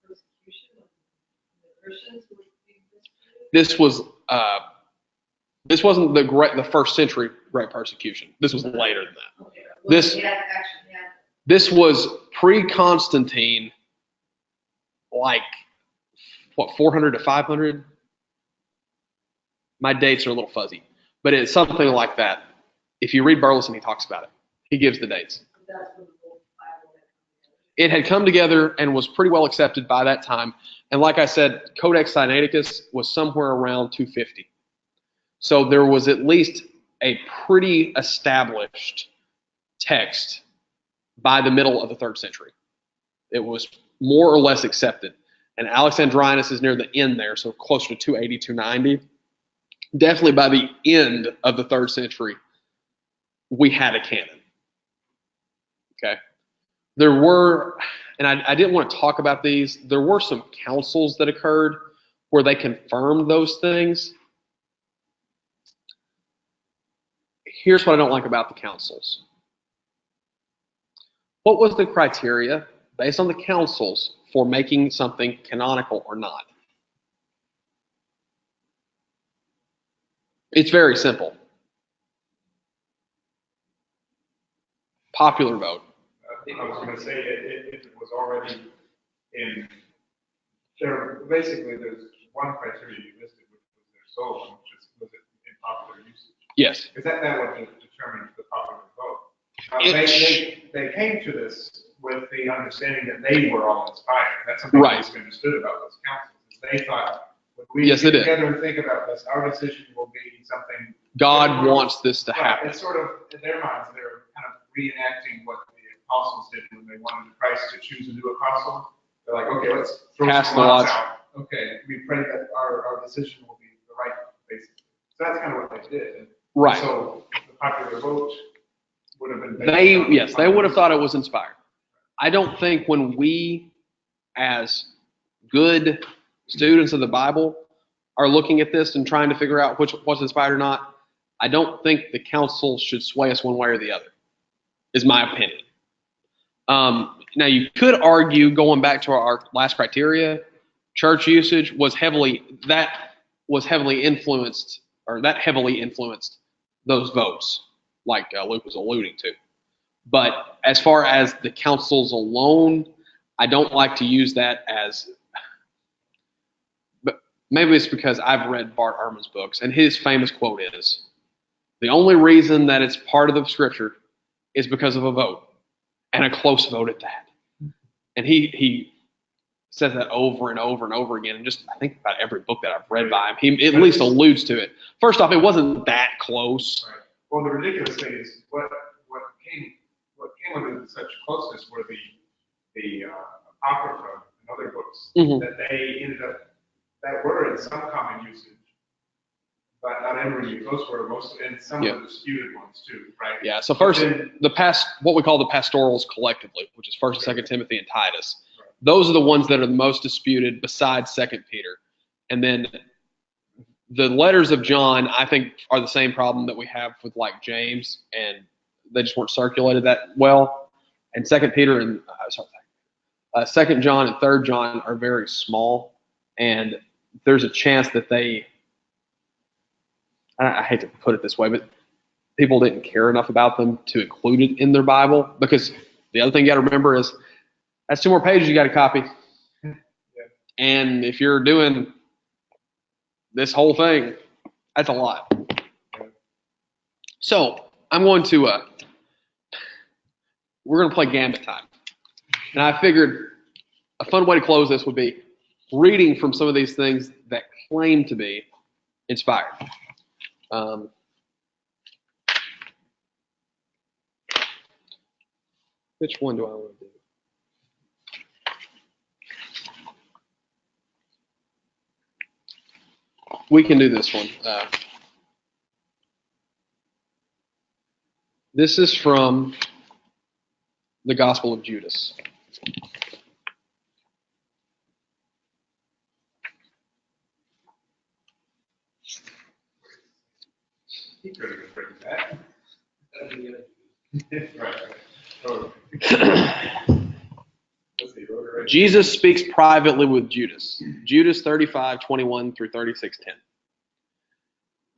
persecution of the Christians who were being persecuted? This wasn't the first century great persecution. This was later than that. Okay. Well, This was pre-Constantine, like, 400 to 500? My dates are a little fuzzy, but it's something like that. If you read Burleson, he talks about it. He gives the dates. It had come together and was pretty well accepted by that time. And like I said, Codex Sinaiticus was somewhere around 250. So there was at least a pretty established text by the middle of the 3rd century. It was more or less accepted. And Alexandrinus is near the end there, so closer to 280, 290. Definitely by the end of the 3rd century, we had a canon. Okay? There were, and I didn't want to talk about these, there were some councils that occurred where they confirmed those things. Here's what I don't like about the councils. What was the criteria based on the councils for making something canonical or not? It's very simple. Popular vote. I was going to say, if it was already in, there's one criteria you listed, which was their soul, which was it in popular usage? Yes. Is that what determines the popular vote? They came to this with the understanding that they were all inspired. That's something right. that's understood about those councils. They thought, when we yes, get together and think about this, our decision will be something. God wants this to happen. It's sort of, in their minds, they're kind of reenacting what the apostles did when they wanted Christ to choose a new apostle. They're like, okay, let's throw Cast some the lots lots. out. Okay, we pray that our decision will be the right, basically. So that's kind of what they did. And Right. so the popular vote would have been. based on Yes, they would have popular thought it vote. was inspired. I don't think when we, as good students of the Bible, are looking at this and trying to figure out what's inspired or not, I don't think the council should sway us one way or the other, is my opinion. Now, you could argue, going back to our last criteria, church usage was heavily influenced those votes, like Luke was alluding to. But as far as the councils alone, I don't like to use that as, but maybe it's because I've read Bart Ehrman's books, and his famous quote is, the only reason that it's part of the scripture is because of a vote, and a close vote at that. And he says that over and over and over again, and just I think about every book that I've read by him, he at least alludes to it. First off, it wasn't that close. Right. Well, the ridiculous thing is what came under such closeness were the Apocrypha and other books that they ended up, that were in some common usage, but not every use. Those were most, and some of the disputed ones too, right? Yeah. So first, what we call the pastorals collectively, which is 1st and 2nd Timothy and Titus. Right. Those are the ones that are the most disputed, besides 2nd Peter, and then the letters of John, I think, are the same problem that we have with like James, and they just weren't circulated that well. And 2nd Peter and 2nd John and 3rd John are very small, and there's a chance that I hate to put it this way, but people didn't care enough about them to include it in their Bible, because the other thing you got to remember is that's 2 more pages you got to copy. Yeah. And if you're doing this whole thing, that's a lot. So I'm going to, we're going to play Gambit time. And I figured a fun way to close this would be reading from some of these things that claim to be inspired. Which one do I want to do? We can do this one. This is from the Gospel of Judas. He could have written that. Right. Oh. Let's see, right. Jesus speaks privately with Judas. Judas 35:21 through 36:10.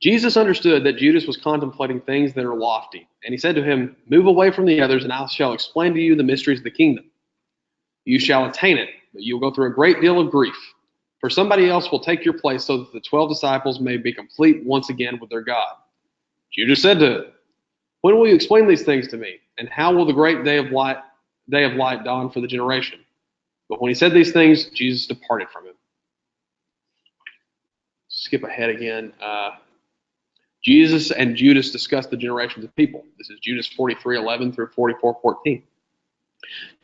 Jesus understood that Judas was contemplating things that are lofty, and he said to him, "Move away from the others, and I shall explain to you the mysteries of the kingdom. You shall attain it, but you will go through a great deal of grief. For somebody else will take your place so that the 12 disciples may be complete once again with their God." Judas said to him, "When will you explain these things to me? And how will the great day of light dawn for the generation?" But when he said these things, Jesus departed from him. Skip ahead again. Jesus and Judas discussed the generations of people. This is Judas 43:11 through 44:14.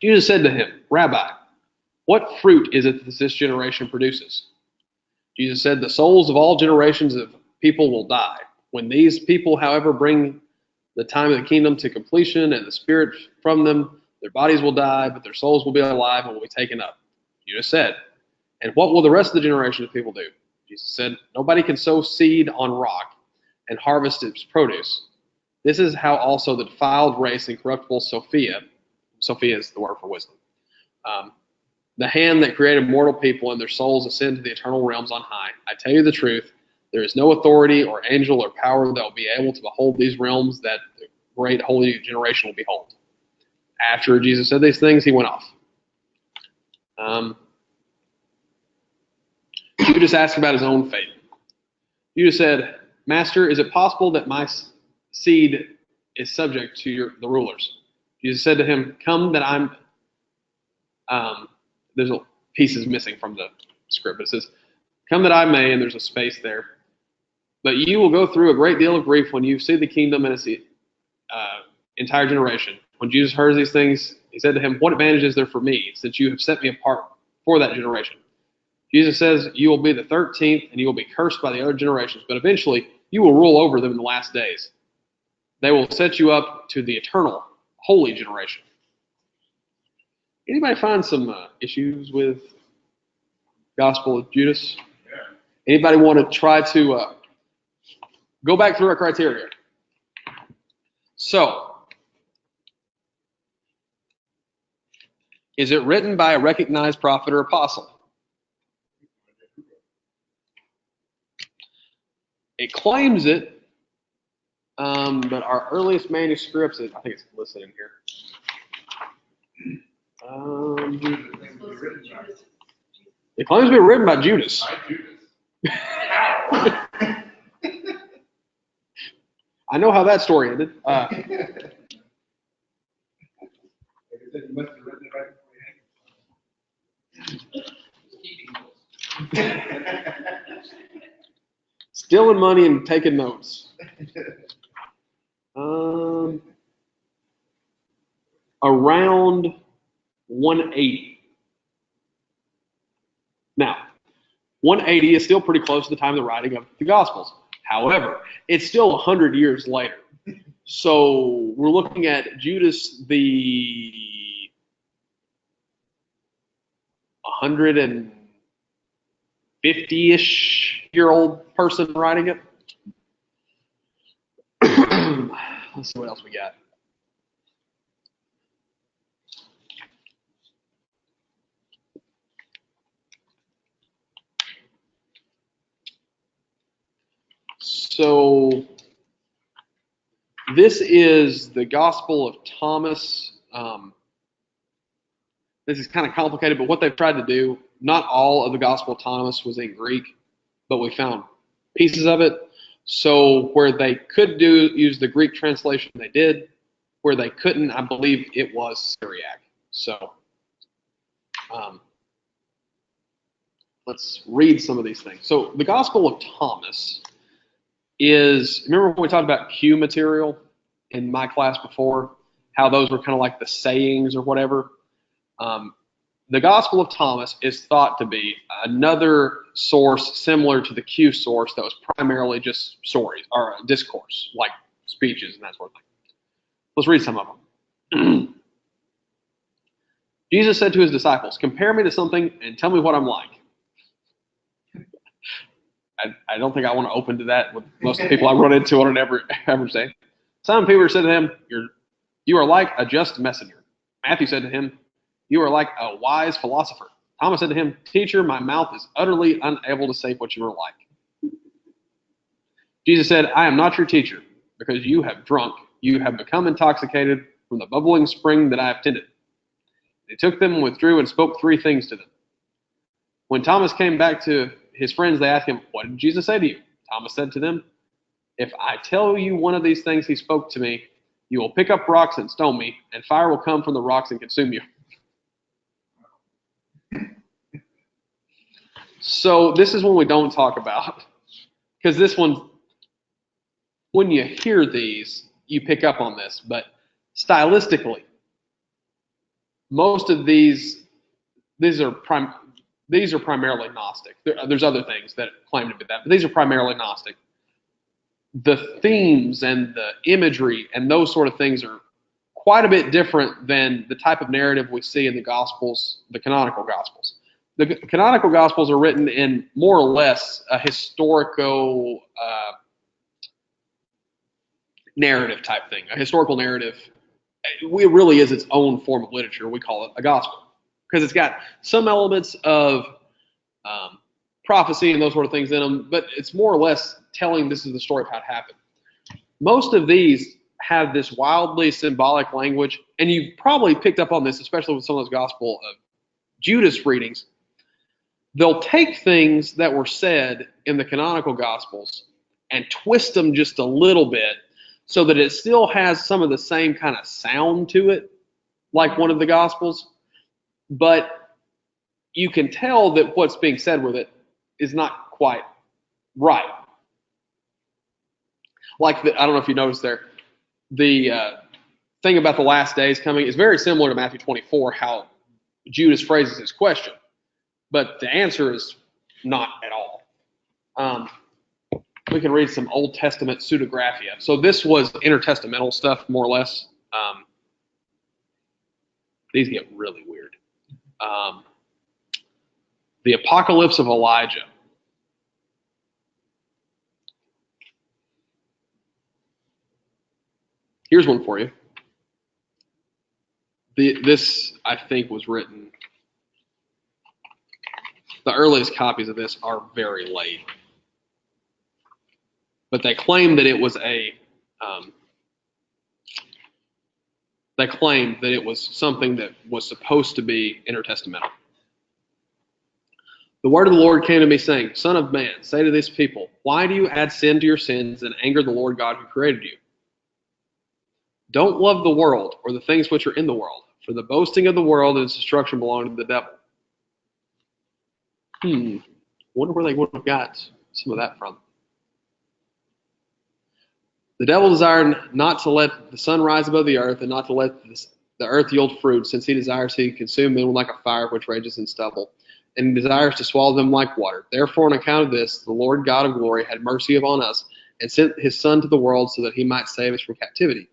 Jesus said to him, "Rabbi, what fruit is it that this generation produces?" Jesus said, "The souls of all generations of people will die. When these people, however, bring the time of the kingdom to completion and the spirit from them, their bodies will die, but their souls will be alive and will be taken up." Jesus said, "And what will the rest of the generation of people do?" Jesus said, "Nobody can sow seed on rock and harvest its produce. This is how also the defiled race and corruptible Sophia is the word for wisdom, the hand that created mortal people and their souls ascend to the eternal realms on high. I tell you the truth, there is no authority or angel or power that will be able to behold these realms that the great holy generation will behold." After Jesus said these things, he went off. Judas asked about his own fate. Judas said, "Master, is it possible that my seed is subject to the rulers?" Jesus said to him, "Come that I'm..." There's a piece is missing from the script. It says, "Come that I may," and there's a space there. "But you will go through a great deal of grief when you see the kingdom and its entire generation." When Jesus heard these things, he said to him, "What advantage is there for me, since you have set me apart for that generation. Jesus says, you will be the 13th, and you will be cursed by the other generations, but eventually you will rule over them in the last days. They will set you up to the eternal, holy generation. Anybody find some issues with Gospel of Judas? Yeah. Anybody want to try to go back through our criteria? So, is it written by a recognized prophet or apostle? It claims it, but our earliest manuscripts, I think it's listed in here. It claims to be written by Judas. By Judas. I know how that story ended. Like I said, you must have written it right before you had Stealing money and taking notes. Around 180. Now, 180 is still pretty close to the time of the writing of the Gospels. However, it's still 100 years later. So we're looking at Judas, the 150-ish year old person writing it. Let's see what else we got. So this is the Gospel of Thomas. This is kind of complicated, but what they've tried to do, not all of the Gospel of Thomas was in Greek, but we found pieces of it. So where they could use the Greek translation, they did. Where they couldn't, I believe it was Syriac. So let's read some of these things. So the Gospel of Thomas is, remember when we talked about Q material in my class before, how those were kind of like the sayings or whatever? The Gospel of Thomas is thought to be another source similar to the Q source that was primarily just stories or discourse, like speeches and that sort of thing. Let's read some of them. Jesus said to his disciples, "Compare me to something and tell me what I'm like." I don't think I want to open to that with most of the people I run into on an average day. Simon Peter said to him, "You are like a just messenger." Matthew said to him, "You are like a wise philosopher." Thomas said to him, "Teacher, my mouth is utterly unable to say what you are like." Jesus said, "I am not your teacher, because you have drunk. You have become intoxicated from the bubbling spring that I have tended." He took them, withdrew, and spoke three things to them. When Thomas came back to his friends, they asked him, "What did Jesus say to you?" Thomas said to them, "If I tell you one of these things he spoke to me, you will pick up rocks and stone me, and fire will come from the rocks and consume you." So this is one we don't talk about, because this one, when you hear these, you pick up on this. But stylistically, most of these are primarily Gnostic. There's other things that claim to be that, but these are primarily Gnostic. The themes and the imagery and those sort of things are quite a bit different than the type of narrative we see in the Gospels, the canonical Gospels. The canonical Gospels are written in more or less a historical narrative type thing, a historical narrative. It really is its own form of literature. We call it a gospel because it's got some elements of prophecy and those sort of things in them, but it's more or less telling this is the story of how it happened. Most of these have this wildly symbolic language, and you've probably picked up on this, especially with some of those Gospel of Judas readings. They'll take things that were said in the canonical Gospels and twist them just a little bit so that it still has some of the same kind of sound to it, like one of the Gospels, but you can tell that what's being said with it is not quite right. Like, I don't know if you noticed there, the thing about the last days coming is very similar to Matthew 24, how Judas phrases his question. But the answer is not at all. We can read some Old Testament pseudographia. So this was intertestamental stuff, more or less. These get really weird. The Apocalypse of Elijah. Here's one for you. This, I think, was written. The earliest copies of this are very late. But they claim that it was something that was supposed to be intertestamental. The word of the Lord came to me, saying, Son of man, say to this people, why do you add sin to your sins and anger the Lord God who created you? Don't love the world or the things which are in the world, for the boasting of the world and its destruction belong to the devil. Wonder where they would have got some of that from. The devil desired not to let the sun rise above the earth and not to let the earth yield fruit, since he desires to consume men like a fire which rages in stubble, and desires to swallow them like water. Therefore, on account of this, the Lord God of glory had mercy upon us and sent his Son to the world so that he might save us from captivity.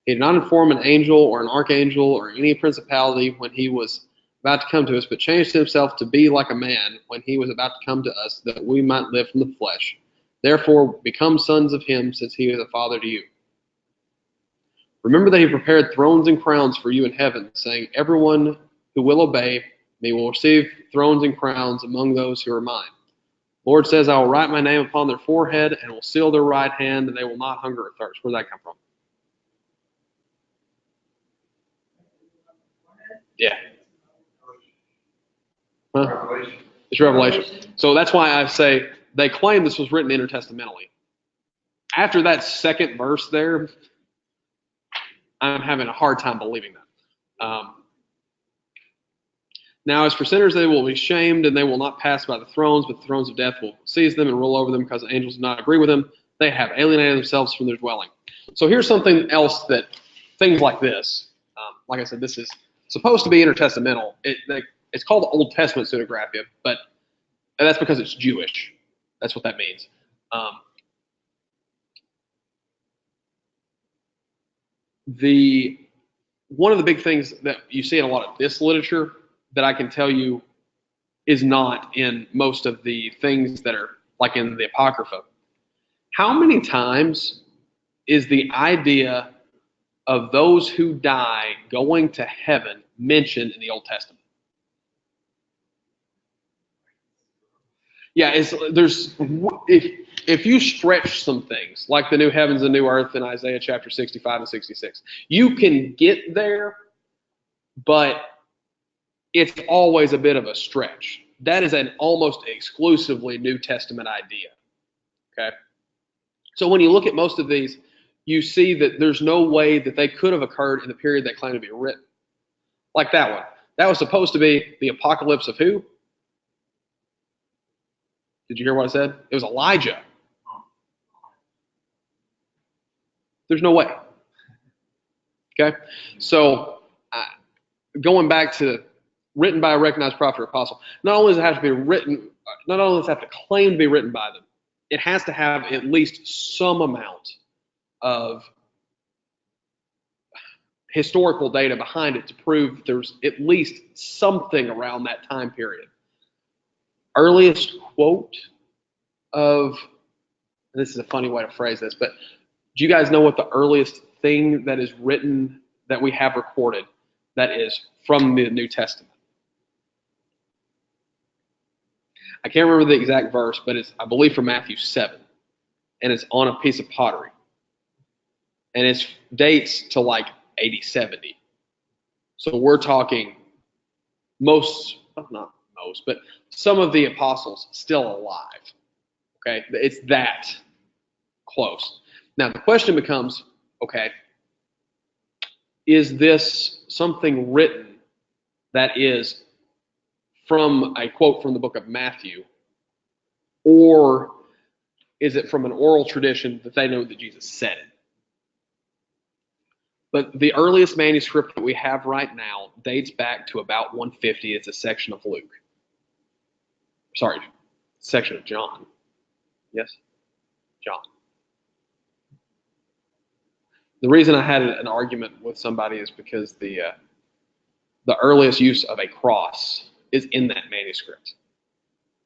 He did not inform an angel or an archangel or any principality when he was about to come to us, but changed himself to be like a man when he was about to come to us, that we might live from the flesh. Therefore, become sons of him, since he is a father to you. Remember that he prepared thrones and crowns for you in heaven, saying, everyone who will obey me will receive thrones and crowns among those who are mine. The Lord says, I will write my name upon their forehead and will seal their right hand, and they will not hunger or thirst. Where did that come from? Yeah. Huh? Revelation. It's Revelation. So that's why I say they claim this was written intertestamentally. After that second verse there, I'm having a hard time believing that. Now, as for sinners, they will be shamed, and they will not pass by the thrones, but the thrones of death will seize them and rule over them, because the angels do not agree with them. They have alienated themselves from their dwelling. So here's something else that things like this, like I said, this is supposed to be intertestamental. It's called the Old Testament pseudographia, but that's because it's Jewish. That's what that means. One of the big things that you see in a lot of this literature that I can tell you is not in most of the things that are like in the Apocrypha. How many times is the idea of those who die going to heaven mentioned in the Old Testament? Yeah, if you stretch some things like the new heavens and new earth in Isaiah chapter 65 and 66, you can get there, but it's always a bit of a stretch. That is an almost exclusively New Testament idea. Okay? So when you look at most of these, you see that there's no way that they could have occurred in the period they claim to be written. Like that one. That was supposed to be the apocalypse of who? Did you hear what I said? It was Elijah. There's no way. Okay? So going back to written by a recognized prophet or apostle, not only does it have to be written, not only does it have to claim to be written by them, it has to have at least some amount of historical data behind it to prove that there's at least something around that time period. Earliest quote of, this is a funny way to phrase this, but do you guys know what the earliest thing that is written that we have recorded that is from the New Testament? I can't remember the exact verse, but it's, I believe, from Matthew 7. And it's on a piece of pottery. And it dates to like 80, 70. So we're talking not most, but some of the apostles still alive. Okay, it's that close. Now the question becomes, okay, is this something written that is from a quote from the book of Matthew, or is it from an oral tradition that they know that Jesus said it? But the earliest manuscript that we have right now dates back to about 150. It's a section of Luke. sorry, section of John. Yes? John. The reason I had an argument with somebody is because the earliest use of a cross is in that manuscript,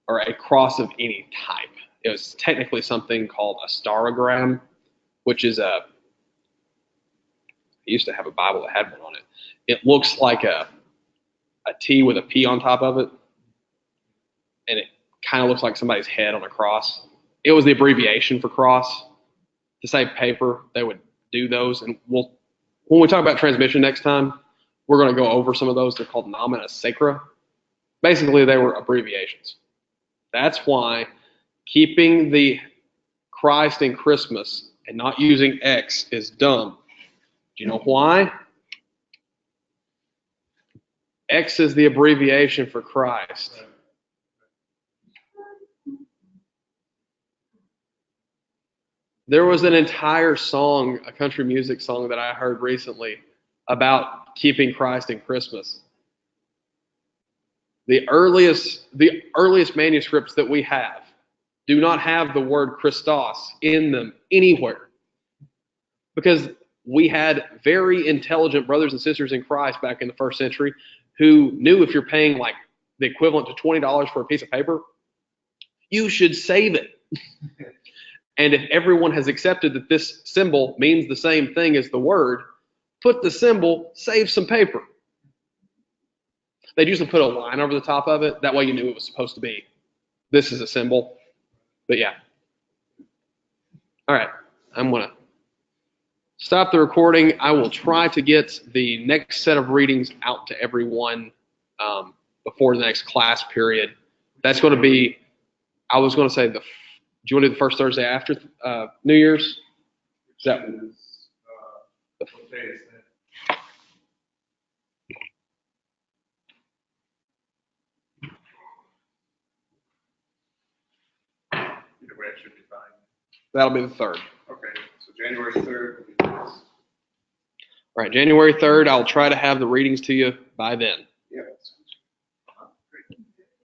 or a cross of any type. It was technically something called a starogram, which is I used to have a Bible that had one on it. It looks like a T with a P on top of it, and it kind of looks like somebody's head on a cross. It was the abbreviation for cross. To save paper, they would do those, and when we talk about transmission next time, we're going to go over some of those. They're called nomina sacra. Basically, they were abbreviations. That's why keeping the Christ in Christmas and not using X is dumb. Do you know why? X is the abbreviation for Christ. There was an entire song, a country music song that I heard recently about keeping Christ in Christmas. The earliest manuscripts that we have do not have the word Christos in them anywhere, because we had very intelligent brothers and sisters in Christ back in the first century who knew if you're paying like the equivalent to $20 for a piece of paper, you should save it. And if everyone has accepted that this symbol means the same thing as the word, put the symbol, save some paper. They'd usually put a line over the top of it. That way you knew it was supposed to be, this is a symbol. But yeah. All right. I'm going to stop the recording. I will try to get the next set of readings out to everyone before the next class period. That's going to be, I was going to say, do you want to do the first Thursday after New Year's? Is that what day is that? Either way, it should be fine. That'll be the 3rd. Okay, so January 3rd will be this. All right, January 3rd, I'll try to have the readings to you by then. Yeah, that's